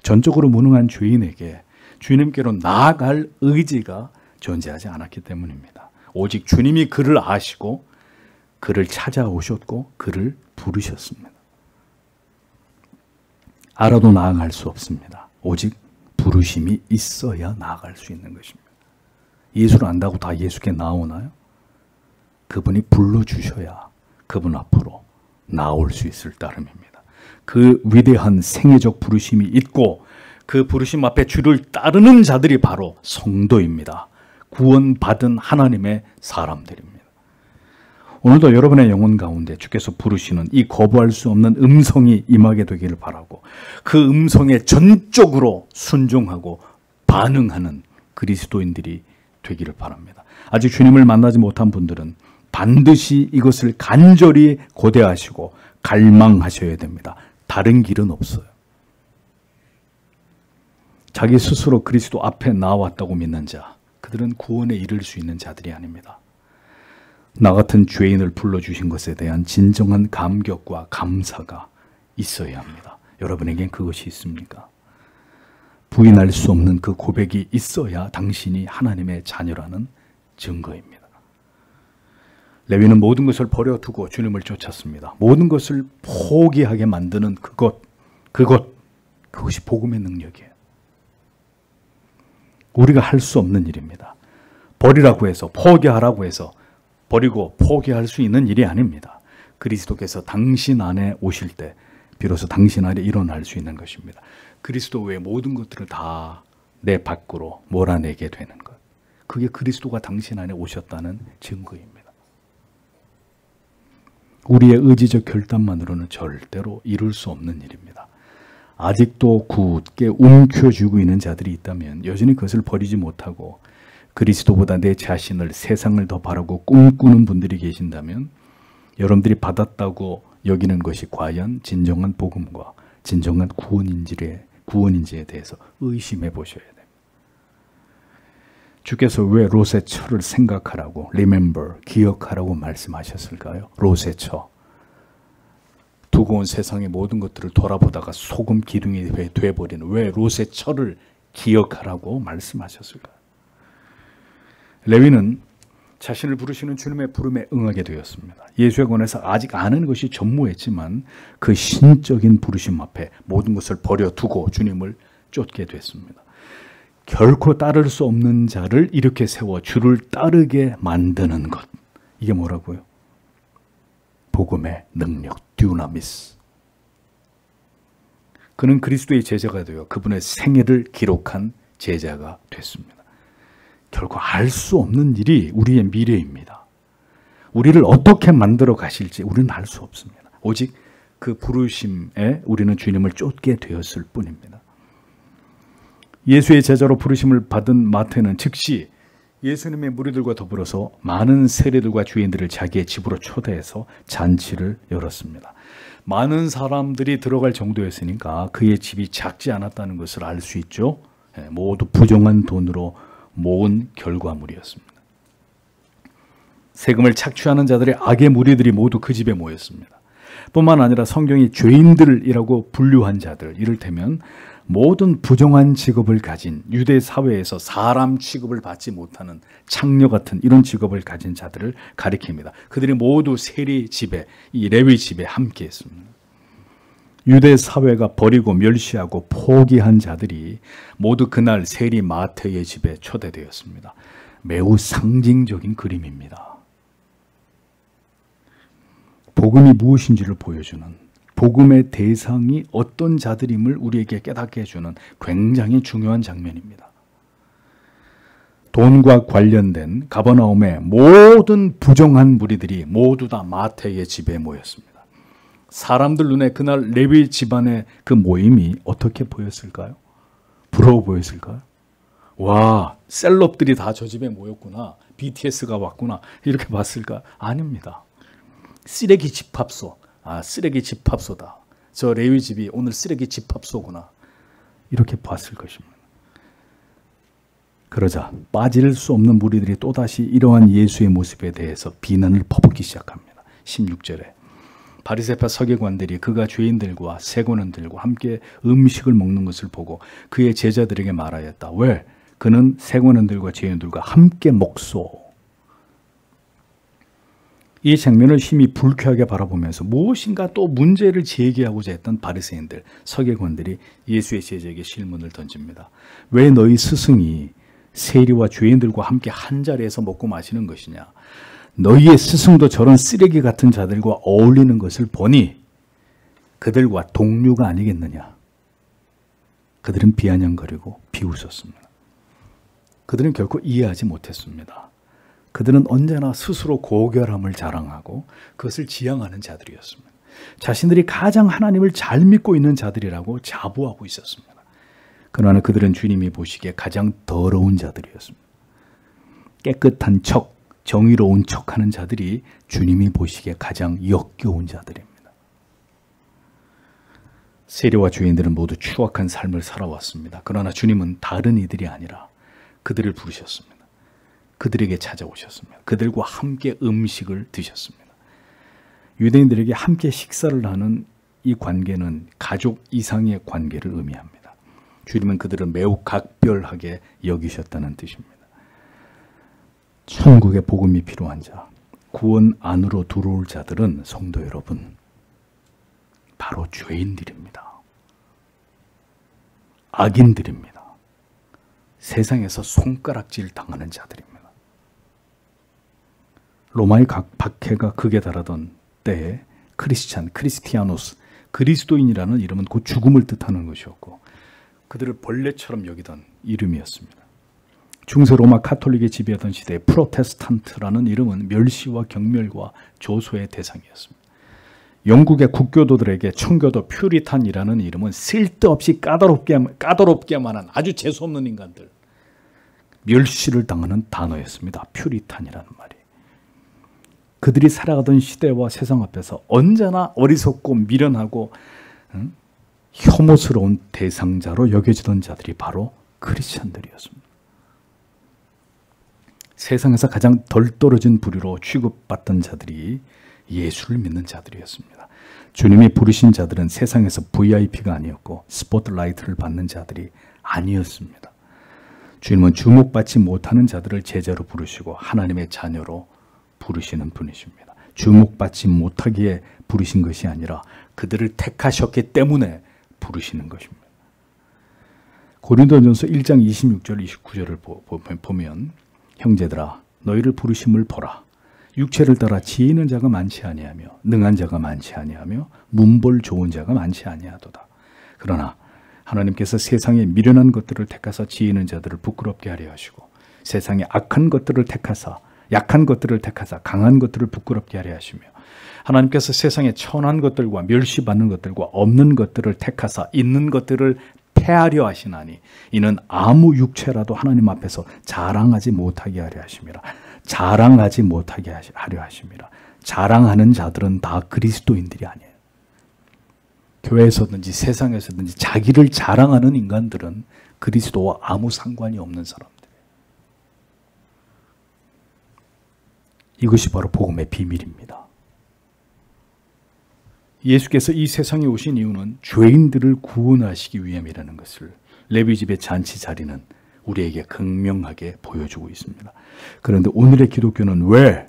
A: 전적으로 무능한 죄인에게 주님께로 나아갈 의지가 존재하지 않았기 때문입니다. 오직 주님이 그를 아시고 그를 찾아오셨고 그를 부르셨습니다. 알아도 나아갈 수 없습니다. 오직 부르심이 있어야 나아갈 수 있는 것입니다. 예수를 안다고 다 예수께 나오나요? 그분이 불러주셔야 그분 앞으로 나올 수 있을 따름입니다. 그 위대한 생애적 부르심이 있고 그 부르심 앞에 주를 따르는 자들이 바로 성도입니다. 구원받은 하나님의 사람들입니다. 오늘도 여러분의 영혼 가운데 주께서 부르시는 이 거부할 수 없는 음성이 임하게 되기를 바라고 그 음성에 전적으로 순종하고 반응하는 그리스도인들이 되기를 바랍니다. 아직 주님을 만나지 못한 분들은 반드시 이것을 간절히 고대하시고 갈망하셔야 됩니다. 다른 길은 없어요. 자기 스스로 그리스도 앞에 나왔다고 믿는 자, 그들은 구원에 이를 수 있는 자들이 아닙니다. 나 같은 죄인을 불러주신 것에 대한 진정한 감격과 감사가 있어야 합니다. 여러분에겐 그것이 있습니까? 부인할 수 없는 그 고백이 있어야 당신이 하나님의 자녀라는 증거입니다. 레위는 모든 것을 버려두고 주님을 쫓았습니다. 모든 것을 포기하게 만드는 그것이 복음의 능력이에요. 우리가 할 수 없는 일입니다. 버리라고 해서, 포기하라고 해서 버리고 포기할 수 있는 일이 아닙니다. 그리스도께서 당신 안에 오실 때 비로소 당신 안에 일어날 수 있는 것입니다. 그리스도 외에 모든 것들을 다 내 밖으로 몰아내게 되는 것. 그게 그리스도가 당신 안에 오셨다는 증거입니다. 우리의 의지적 결단만으로는 절대로 이룰 수 없는 일입니다. 아직도 굳게 움켜쥐고 있는 자들이 있다면 여전히 그것을 버리지 못하고 그리스도보다 내 자신을, 세상을 더 바라고 꿈꾸는 분들이 계신다면 여러분들이 받았다고 여기는 것이 과연 진정한 복음과 진정한 구원인지에 대해서 의심해 보셔야 됩니다. 주께서 왜 롯의 처를 생각하라고, remember, 기억하라고 말씀하셨을까요? 롯의 처. 두고 온 세상의 모든 것들을 돌아보다가 소금 기둥이 돼버리는 왜 롯의 처를 기억하라고 말씀하셨을까요? 레위는 자신을 부르시는 주님의 부름에 응하게 되었습니다. 예수에 관해서 아직 아는 것이 전무했지만 그 신적인 부르심 앞에 모든 것을 버려두고 주님을 쫓게 됐습니다. 결코 따를 수 없는 자를 이렇게 세워 주를 따르게 만드는 것. 이게 뭐라고요? 복음의 능력, 듀나미스. 그는 그리스도의 제자가 되어 그분의 생애를 기록한 제자가 됐습니다. 결코 알 수 없는 일이 우리의 미래입니다. 우리를 어떻게 만들어 가실지 우리는 알 수 없습니다. 오직 그 부르심에 우리는 주님을 쫓게 되었을 뿐입니다. 예수의 제자로 부르심을 받은 마태는 즉시 예수님의 무리들과 더불어서 많은 세리들과 주인들을 자기의 집으로 초대해서 잔치를 열었습니다. 많은 사람들이 들어갈 정도였으니까 그의 집이 작지 않았다는 것을 알 수 있죠. 모두 부정한 돈으로 모은 결과물이었습니다. 세금을 착취하는 자들의 악의 무리들이 모두 그 집에 모였습니다. 뿐만 아니라 성경이 죄인들이라고 분류한 자들, 이를테면 모든 부정한 직업을 가진 유대 사회에서 사람 취급을 받지 못하는 창녀 같은 이런 직업을 가진 자들을 가리킵니다. 그들이 모두 세리 집에, 이 레위 집에 함께 했습니다. 유대 사회가 버리고 멸시하고 포기한 자들이 모두 그날 세리 마태의 집에 초대되었습니다. 매우 상징적인 그림입니다. 복음이 무엇인지를 보여주는, 복음의 대상이 어떤 자들임을 우리에게 깨닫게 해주는 굉장히 중요한 장면입니다. 돈과 관련된 가버나움의 모든 부정한 무리들이 모두 다 마태의 집에 모였습니다. 사람들 눈에 그날 레위 집안의 그 모임이 어떻게 보였을까요? 부러워 보였을까요? 와, 셀럽들이 다 저 집에 모였구나, BTS가 왔구나, 이렇게 봤을까? 아닙니다. 쓰레기 집합소. 쓰레기 집합소다. 저 레위 집이 오늘 쓰레기 집합소구나. 이렇게 봤을 것입니다. 그러자 빠질 수 없는 무리들이 또다시 이러한 예수의 모습에 대해서 비난을 퍼붓기 시작합니다. 16절에 바리새파 서기관들이 그가 죄인들과 세관원들과 함께 음식을 먹는 것을 보고 그의 제자들에게 말하였다. 왜? 그는 세관원들과 죄인들과 함께 먹소. 이 장면을 심히 불쾌하게 바라보면서 무엇인가 또 문제를 제기하고자 했던 바리새인들, 서기관들이 예수의 제자에게 질문을 던집니다. 왜 너희 스승이 세리와 죄인들과 함께 한 자리에서 먹고 마시는 것이냐? 너희의 스승도 저런 쓰레기 같은 자들과 어울리는 것을 보니 그들과 동류가 아니겠느냐? 그들은 비아냥거리고 비웃었습니다. 그들은 결코 이해하지 못했습니다. 그들은 언제나 스스로 고결함을 자랑하고 그것을 지향하는 자들이었습니다. 자신들이 가장 하나님을 잘 믿고 있는 자들이라고 자부하고 있었습니다. 그러나 그들은 주님이 보시기에 가장 더러운 자들이었습니다. 깨끗한 척, 정의로운 척하는 자들이 주님이 보시기에 가장 역겨운 자들입니다. 세리와 죄인들은 모두 추악한 삶을 살아왔습니다. 그러나 주님은 다른 이들이 아니라 그들을 부르셨습니다. 그들에게 찾아오셨습니다. 그들과 함께 음식을 드셨습니다. 유대인들에게 함께 식사를 하는 이 관계는 가족 이상의 관계를 의미합니다. 주님은 그들을 매우 각별하게 여기셨다는 뜻입니다. 천국의 복음이 필요한 자, 구원 안으로 들어올 자들은 성도 여러분, 바로 죄인들입니다. 악인들입니다. 세상에서 손가락질 당하는 자들입니다. 로마의 박해가 극에 달하던 때에 크리스티아노스, 그리스도인이라는 이름은 곧 죽음을 뜻하는 것이었고 그들을 벌레처럼 여기던 이름이었습니다. 중세 로마 카톨릭에 지배하던 시대에 프로테스탄트라는 이름은 멸시와 경멸과 조소의 대상이었습니다. 영국의 국교도들에게 청교도 퓨리탄이라는 이름은 쓸데없이 까다롭게만 한 아주 재수없는 인간들, 멸시를 당하는 단어였습니다. 퓨리탄이라는 말이. 그들이 살아가던 시대와 세상 앞에서 언제나 어리석고 미련하고 혐오스러운 대상자로 여겨지던 자들이 바로 크리스천들이었습니다. 세상에서 가장 덜 떨어진 부류로 취급받던 자들이 예수를 믿는 자들이었습니다. 주님이 부르신 자들은 세상에서 VIP가 아니었고 스포트라이트를 받는 자들이 아니었습니다. 주님은 주목받지 못하는 자들을 제자로 부르시고 하나님의 자녀로 부르시는 분이십니다. 주목받지 못하기에 부르신 것이 아니라 그들을 택하셨기 때문에 부르시는 것입니다. 고린도전서 1장 26절 29절을 보면 형제들아 너희를 부르심을 보라. 육체를 따라 지혜있는 자가 많지 아니하며 능한 자가 많지 아니하며 문벌 좋은 자가 많지 아니하도다. 그러나 하나님께서 세상에 미련한 것들을 택하사 지혜 있는 자들을 부끄럽게 하려 하시고 세상에 악한 것들을 택하사 약한 것들을 택하사 강한 것들을 부끄럽게 하려 하시며 하나님께서 세상에 천한 것들과 멸시받는 것들과 없는 것들을 택하사 있는 것들을 패하려 하시나니 이는 아무 육체라도 하나님 앞에서 자랑하지 못하게 하려 하심이라. 자랑하지 못하게 하려 하심이라. 자랑하는 자들은 다 그리스도인들이 아니에요. 교회에서든지 세상에서든지 자기를 자랑하는 인간들은 그리스도와 아무 상관이 없는 사람들이에요. 이것이 바로 복음의 비밀입니다. 예수께서 이 세상에 오신 이유는 죄인들을 구원하시기 위함이라는 것을 레위집의 잔치 자리는 우리에게 극명하게 보여주고 있습니다. 그런데 오늘의 기독교는 왜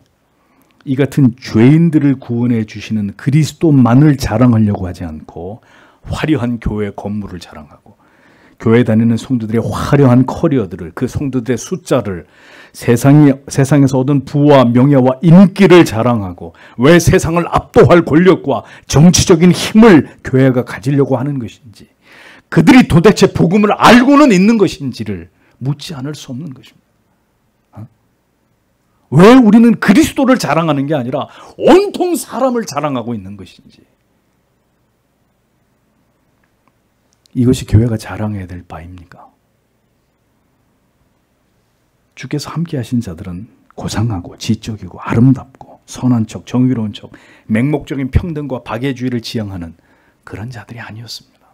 A: 이 같은 죄인들을 구원해 주시는 그리스도만을 자랑하려고 하지 않고 화려한 교회 건물을 자랑하고 교회 다니는 성도들의 화려한 커리어들을, 그 성도들의 숫자를, 세상에서 얻은 부와 명예와 인기를 자랑하고 왜 세상을 압도할 권력과 정치적인 힘을 교회가 가지려고 하는 것인지, 그들이 도대체 복음을 알고는 있는 것인지를 묻지 않을 수 없는 것입니다. 왜 우리는 그리스도를 자랑하는 게 아니라 온통 사람을 자랑하고 있는 것인지, 이것이 교회가 자랑해야 될 바입니까? 주께서 함께 하신 자들은 고상하고 지적이고 아름답고 선한 척, 정의로운 척, 맹목적인 평등과 박애주의를 지향하는 그런 자들이 아니었습니다.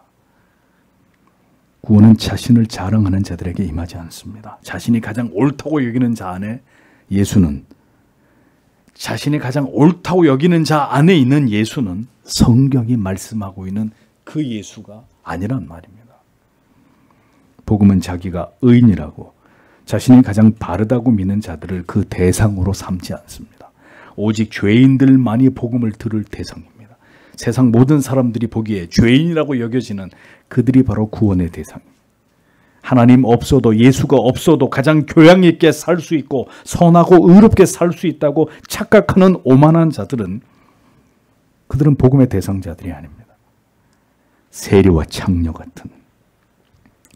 A: 구원은 자신을 자랑하는 자들에게 임하지 않습니다. 자신이 가장 옳다고 여기는 자 안에 예수는, 자신이 가장 옳다고 여기는 자 안에 있는 예수는 성경이 말씀하고 있는 그 예수가 아니란 말입니다. 복음은 자기가 의인이라고 자신이 가장 바르다고 믿는 자들을 그 대상으로 삼지 않습니다. 오직 죄인들만이 복음을 들을 대상입니다. 세상 모든 사람들이 보기에 죄인이라고 여겨지는 그들이 바로 구원의 대상입니다. 하나님 없어도, 예수가 없어도 가장 교양 있게 살 수 있고 선하고 의롭게 살 수 있다고 착각하는 오만한 자들은, 그들은 복음의 대상자들이 아닙니다. 세리와 창녀 같은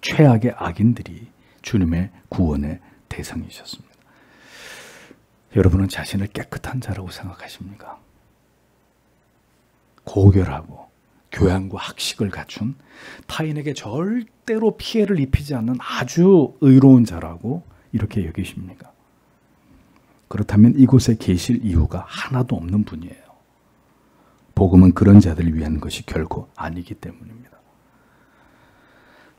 A: 최악의 악인들이 주님의 구원의 대상이셨습니다. 여러분은 자신을 깨끗한 자라고 생각하십니까? 고결하고 교양과 학식을 갖춘, 타인에게 절대로 피해를 입히지 않는 아주 의로운 자라고 이렇게 여기십니까? 그렇다면 이곳에 계실 이유가 하나도 없는 분이에요. 복음은 그런 자들을 위한 것이 결코 아니기 때문입니다.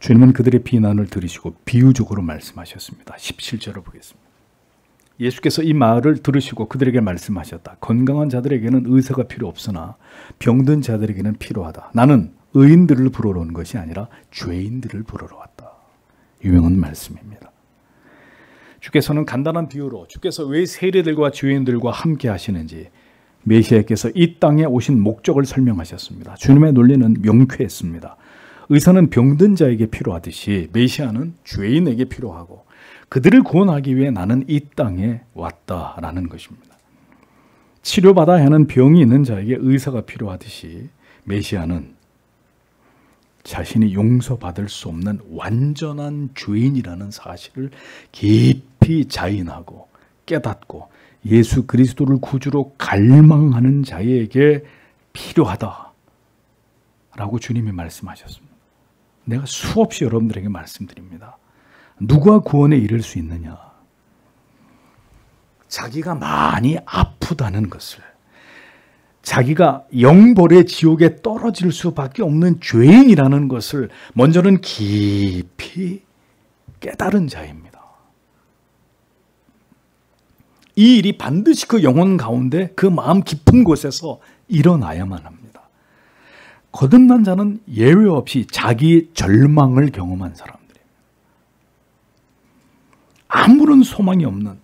A: 주님은 그들의 비난을 들으시고 비유적으로 말씀하셨습니다. 17절을 보겠습니다. 예수께서 이 말을 들으시고 그들에게 말씀하셨다. 건강한 자들에게는 의사가 필요 없으나 병든 자들에게는 필요하다. 나는 의인들을 부르러 온 것이 아니라 죄인들을 부르러 왔다. 유명한 말씀입니다. 주께서는 간단한 비유로 주께서 왜 세리들과 죄인들과 함께 하시는지, 메시아께서 이 땅에 오신 목적을 설명하셨습니다. 주님의 논리는 명쾌했습니다. 의사는 병든 자에게 필요하듯이 메시아는 죄인에게 필요하고 그들을 구원하기 위해 나는 이 땅에 왔다라는 것입니다. 치료받아야 하는 병이 있는 자에게 의사가 필요하듯이 메시아는 자신이 용서받을 수 없는 완전한 죄인이라는 사실을 깊이 자인하고 깨닫고 예수 그리스도를 구주로 갈망하는 자에게 필요하다라고 주님이 말씀하셨습니다. 내가 수없이 여러분들에게 말씀드립니다. 누가 구원에 이를 수 있느냐? 자기가 많이 아프다는 것을, 자기가 영벌의 지옥에 떨어질 수밖에 없는 죄인이라는 것을 먼저는 깊이 깨달은 자입니다. 이 일이 반드시 그 영혼 가운데 그 마음 깊은 곳에서 일어나야만 합니다. 거듭난 자는 예외 없이 자기 절망을 경험한 사람들이에요. 아무런 소망이 없는,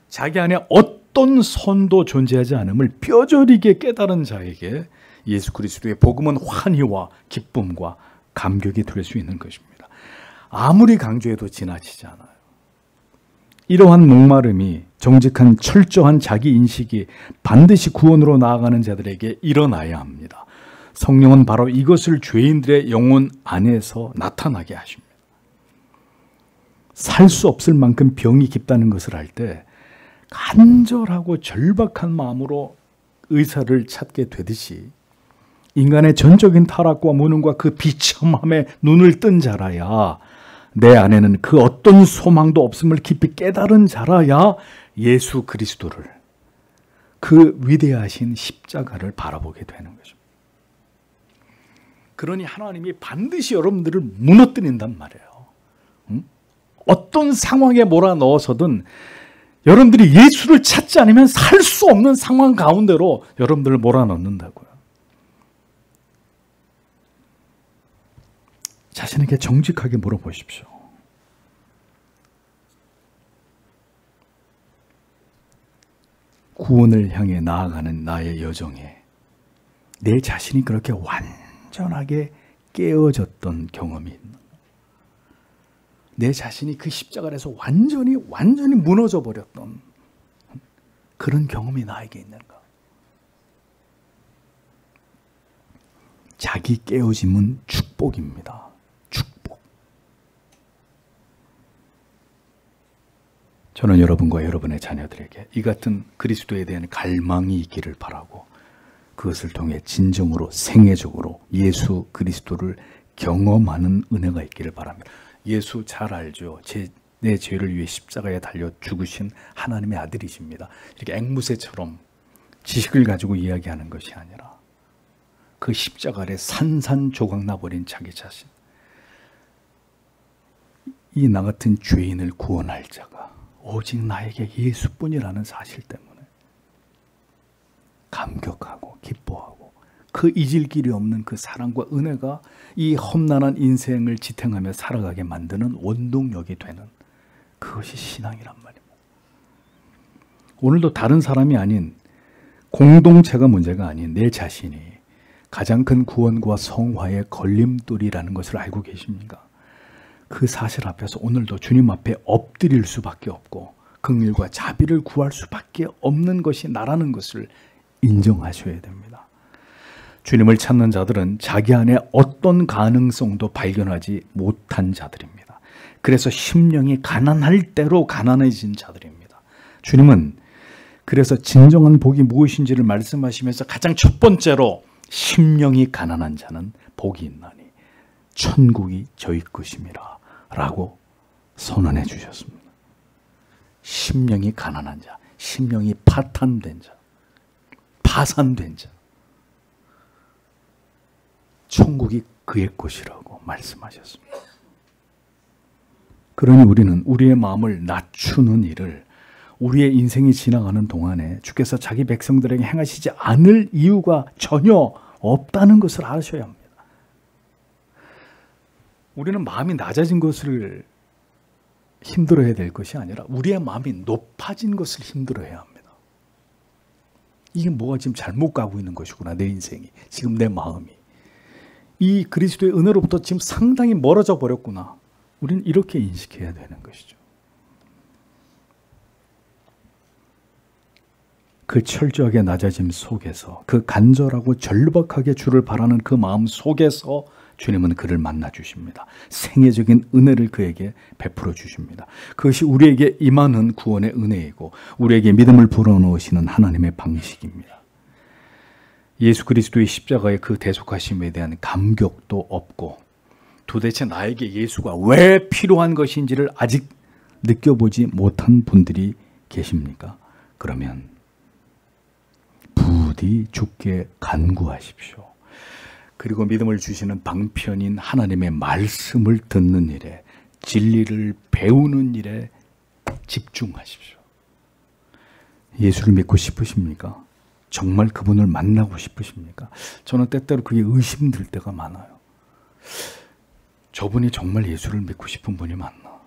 A: 자기 안에 어떤 선도 존재하지 않음을 뼈저리게 깨달은 자에게 예수 그리스도의 복음은 환희와 기쁨과 감격이 될 수 있는 것입니다. 아무리 강조해도 지나치지 않아요. 이러한 목마름이 정직한 철저한 자기 인식이 반드시 구원으로 나아가는 자들에게 일어나야 합니다. 성령은 바로 이것을 죄인들의 영혼 안에서 나타나게 하십니다. 살 수 없을 만큼 병이 깊다는 것을 알 때 간절하고 절박한 마음으로 의사를 찾게 되듯이 인간의 전적인 타락과 무능과 그 비참함에 눈을 뜬 자라야, 내 안에는 그 어떤 소망도 없음을 깊이 깨달은 자라야 예수 그리스도를, 그 위대하신 십자가를 바라보게 되는 것입니다. 그러니 하나님이 반드시 여러분들을 무너뜨린단 말이에요. 어떤 상황에 몰아넣어서든 여러분들이 예수를 찾지 않으면 살 수 없는 상황 가운데로 여러분들을 몰아넣는다고요. 자신에게 정직하게 물어보십시오. 구원을 향해 나아가는 나의 여정에 내 자신이 그렇게 완전하게 깨어졌던 경험이 있는, 내 자신이 그 십자가 아래서 완전히 무너져 버렸던 그런 경험이 나에게 있는가? 자기 깨어짐은 축복입니다. 축복. 저는 여러분과 여러분의 자녀들에게 이 같은 그리스도에 대한 갈망이 있기를 바라고, 그것을 통해 진정으로 생애적으로 예수 그리스도를 경험하는 은혜가 있기를 바랍니다. 예수 잘 알죠? 내 죄를 위해 십자가에 달려 죽으신 하나님의 아들이십니다. 이렇게 앵무새처럼 지식을 가지고 이야기하는 것이 아니라 그 십자가 아래 산산조각 나버린 자기 자신, 이 나 같은 죄인을 구원할 자가 오직 나에게 예수뿐이라는 사실 때문에 감격하고 기뻐하고, 그 잊을 길이 없는 그 사랑과 은혜가 이 험난한 인생을 지탱하며 살아가게 만드는 원동력이 되는, 그것이 신앙이란 말입니다. 오늘도 다른 사람이 아닌, 공동체가 문제가 아닌 내 자신이 가장 큰 구원과 성화의 걸림돌이라는 것을 알고 계십니까? 그 사실 앞에서 오늘도 주님 앞에 엎드릴 수밖에 없고 긍휼과 자비를 구할 수밖에 없는 것이 나라는 것을 인정하셔야 됩니다. 주님을 찾는 자들은 자기 안에 어떤 가능성도 발견하지 못한 자들입니다. 그래서 심령이 가난할 대로 가난해진 자들입니다. 주님은 그래서 진정한 복이 무엇인지를 말씀하시면서 가장 첫 번째로 심령이 가난한 자는 복이 있나니 천국이 저희 것임이라 라고 선언해 주셨습니다. 심령이 가난한 자, 심령이 파탄된 자, 파산된 자, 천국이 그의 것이라고 말씀하셨습니다. 그러니 우리는 우리의 마음을 낮추는 일을 우리의 인생이 지나가는 동안에 주께서 자기 백성들에게 행하시지 않을 이유가 전혀 없다는 것을 아셔야 합니다. 우리는 마음이 낮아진 것을 힘들어해야 될 것이 아니라 우리의 마음이 높아진 것을 힘들어해야 합니다. 이게 뭐가 지금 잘못 가고 있는 것이구나, 내 인생이, 지금 내 마음이 이 그리스도의 은혜로부터 지금 상당히 멀어져 버렸구나. 우리는 이렇게 인식해야 되는 것이죠. 그 철저하게 낮아짐 속에서, 그 간절하고 절박하게 주를 바라는 그 마음 속에서 주님은 그를 만나 주십니다. 생애적인 은혜를 그에게 베풀어 주십니다. 그것이 우리에게 임하는 구원의 은혜이고 우리에게 믿음을 불어넣으시는 하나님의 방식입니다. 예수 그리스도의 십자가의 그 대속하심에 대한 감격도 없고, 도대체 나에게 예수가 왜 필요한 것인지를 아직 느껴보지 못한 분들이 계십니까? 그러면 부디 주께 간구하십시오. 그리고 믿음을 주시는 방편인 하나님의 말씀을 듣는 일에, 진리를 배우는 일에 집중하십시오. 예수를 믿고 싶으십니까? 정말 그분을 만나고 싶으십니까? 저는 때때로 그게 의심될 때가 많아요. 저분이 정말 예수를 믿고 싶은 분이 맞나?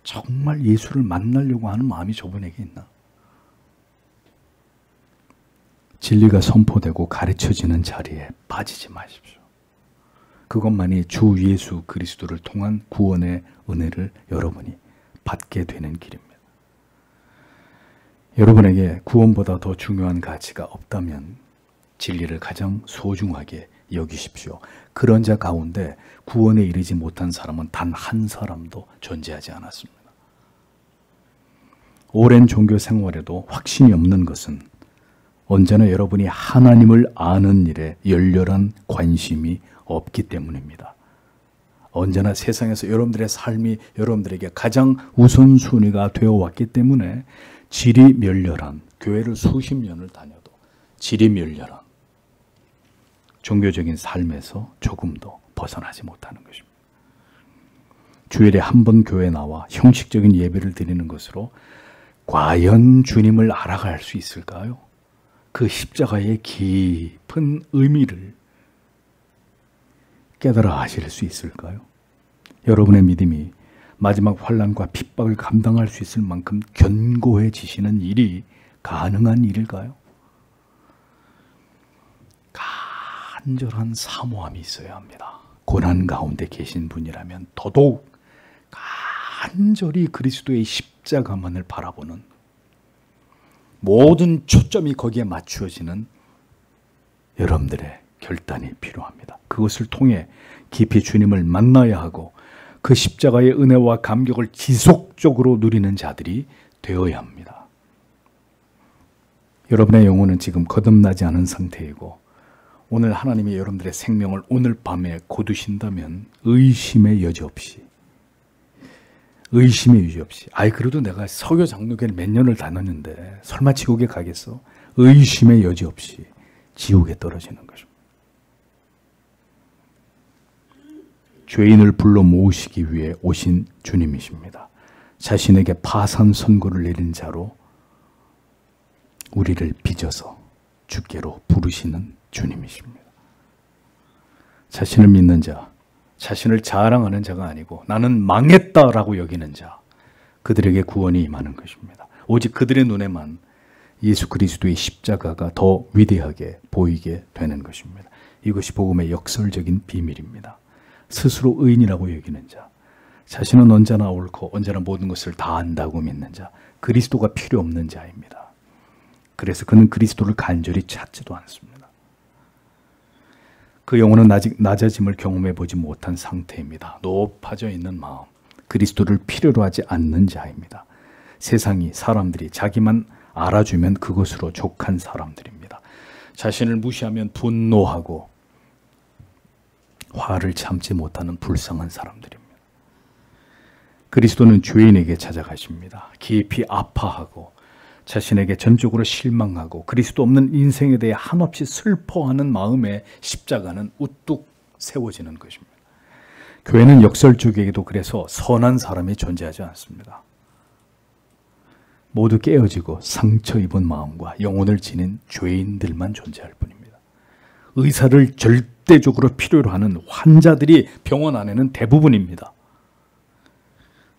A: 정말 예수를 만나려고 하는 마음이 저분에게 있나? 진리가 선포되고 가르쳐지는 자리에 빠지지 마십시오. 그것만이 주 예수 그리스도를 통한 구원의 은혜를 여러분이 받게 되는 길입니다. 여러분에게 구원보다 더 중요한 가치가 없다면 진리를 가장 소중하게 여기십시오. 그런 자 가운데 구원에 이르지 못한 사람은 단 한 사람도 존재하지 않았습니다. 오랜 종교 생활에도 확신이 없는 것은 언제나 여러분이 하나님을 아는 일에 열렬한 관심이 없기 때문입니다. 언제나 세상에서 여러분들의 삶이 여러분들에게 가장 우선순위가 되어 왔기 때문에 질이 멸렬한, 교회를 수십 년을 다녀도 질이 멸렬한 종교적인 삶에서 조금도 벗어나지 못하는 것입니다. 주일에 한 번 교회에 나와 형식적인 예배를 드리는 것으로 과연 주님을 알아갈 수 있을까요? 그 십자가의 깊은 의미를 깨달아 하실 수 있을까요? 여러분의 믿음이 마지막 환난과 핍박을 감당할 수 있을 만큼 견고해지시는 일이 가능한 일일까요? 간절한 사모함이 있어야 합니다. 고난 가운데 계신 분이라면 더더욱 간절히 그리스도의 십자가만을 바라보는, 모든 초점이 거기에 맞추어지는 여러분들의 결단이 필요합니다. 그것을 통해 깊이 주님을 만나야 하고 그 십자가의 은혜와 감격을 지속적으로 누리는 자들이 되어야 합니다. 여러분의 영혼은 지금 거듭나지 않은 상태이고 오늘 하나님이 여러분들의 생명을 오늘 밤에 거두신다면 의심의 여지 없이 그래도 내가 서교 장로교를 몇 년을 다녔는데 설마 지옥에 가겠어? 의심의 여지 없이 지옥에 떨어지는 것입니다. 죄인을 불러 모으시기 위해 오신 주님이십니다. 자신에게 파산 선고를 내린 자로 우리를 빚어서 주께로 부르시는 주님이십니다. 자신을 믿는 자, 자신을 자랑하는 자가 아니고 나는 망했다라고 여기는 자, 그들에게 구원이 임하는 것입니다. 오직 그들의 눈에만 예수 그리스도의 십자가가 더 위대하게 보이게 되는 것입니다. 이것이 복음의 역설적인 비밀입니다. 스스로 의인이라고 여기는 자, 자신은 언제나 옳고 언제나 모든 것을 다 안다고 믿는 자, 그리스도가 필요 없는 자입니다. 그래서 그는 그리스도를 간절히 찾지도 않습니다. 그 영혼은 아직 낮아짐을 경험해 보지 못한 상태입니다. 높아져 있는 마음, 그리스도를 필요로 하지 않는 자입니다. 세상이, 사람들이 자기만 알아주면 그것으로 족한 사람들입니다. 자신을 무시하면 분노하고 화를 참지 못하는 불쌍한 사람들입니다. 그리스도는 죄인에게 찾아가십니다. 깊이 아파하고 자신에게 전적으로 실망하고 그리스도 없는 인생에 대해 한없이 슬퍼하는 마음에 십자가는 우뚝 세워지는 것입니다. 교회는 역설적이게도 그래서 선한 사람이 존재하지 않습니다. 모두 깨어지고 상처 입은 마음과 영혼을 지닌 죄인들만 존재할 뿐입니다. 의사를 절대적으로 필요로 하는 환자들이 병원 안에는 대부분입니다.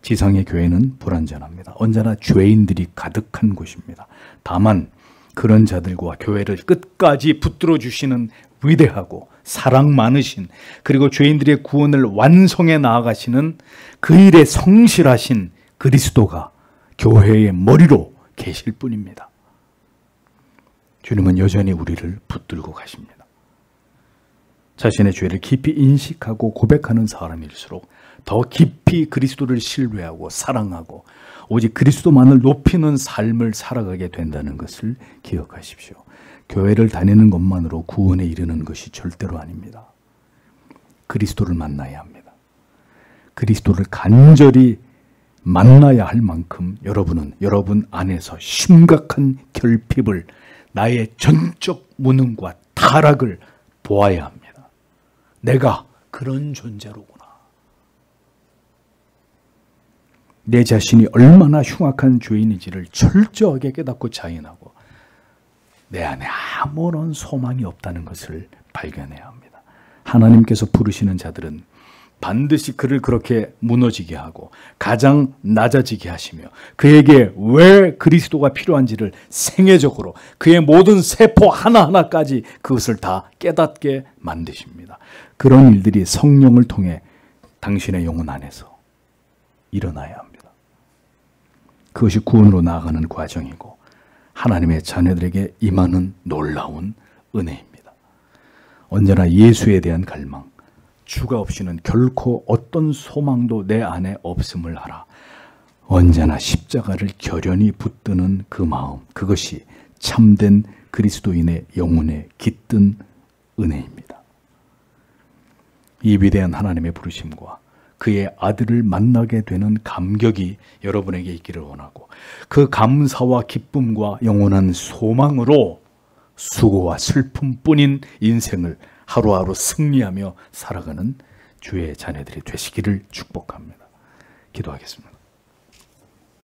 A: 지상의 교회는 불완전합니다. 언제나 죄인들이 가득한 곳입니다. 다만 그런 자들과 교회를 끝까지 붙들어 주시는 위대하고 사랑 많으신, 그리고 죄인들의 구원을 완성해 나아가시는 그 일에 성실하신 그리스도가 교회의 머리로 계실 뿐입니다. 주님은 여전히 우리를 붙들고 가십니다. 자신의 죄를 깊이 인식하고 고백하는 사람일수록 더 깊이 그리스도를 신뢰하고 사랑하고 오직 그리스도만을 높이는 삶을 살아가게 된다는 것을 기억하십시오. 교회를 다니는 것만으로 구원에 이르는 것이 절대로 아닙니다. 그리스도를 만나야 합니다. 그리스도를 간절히 만나야 할 만큼 여러분은 여러분 안에서 심각한 결핍을, 나의 전적 무능과 타락을 보아야 합니다. 내가 그런 존재로구나. 내 자신이 얼마나 흉악한 죄인인지를 철저하게 깨닫고 자인하고 내 안에 아무런 소망이 없다는 것을 발견해야 합니다. 하나님께서 부르시는 자들은 반드시 그를 그렇게 무너지게 하고 가장 낮아지게 하시며 그에게 왜 그리스도가 필요한지를 생애적으로 그의 모든 세포 하나하나까지 그것을 다 깨닫게 만드십니다. 그런 일들이 성령을 통해 당신의 영혼 안에서 일어나야 합니다. 그것이 구원으로 나아가는 과정이고 하나님의 자녀들에게 임하는 놀라운 은혜입니다. 언제나 예수에 대한 갈망, 주가 없이는 결코 어떤 소망도 내 안에 없음을 알아 언제나 십자가를 결연히 붙드는 그 마음, 그것이 참된 그리스도인의 영혼에 깃든 은혜입니다. 이 위대한 하나님의 부르심과 그의 아들을 만나게 되는 감격이 여러분에게 있기를 원하고 그 감사와 기쁨과 영원한 소망으로 수고와 슬픔뿐인 인생을 하루하루 승리하며 살아가는 주의 자녀들이 되시기를 축복합니다. 기도하겠습니다.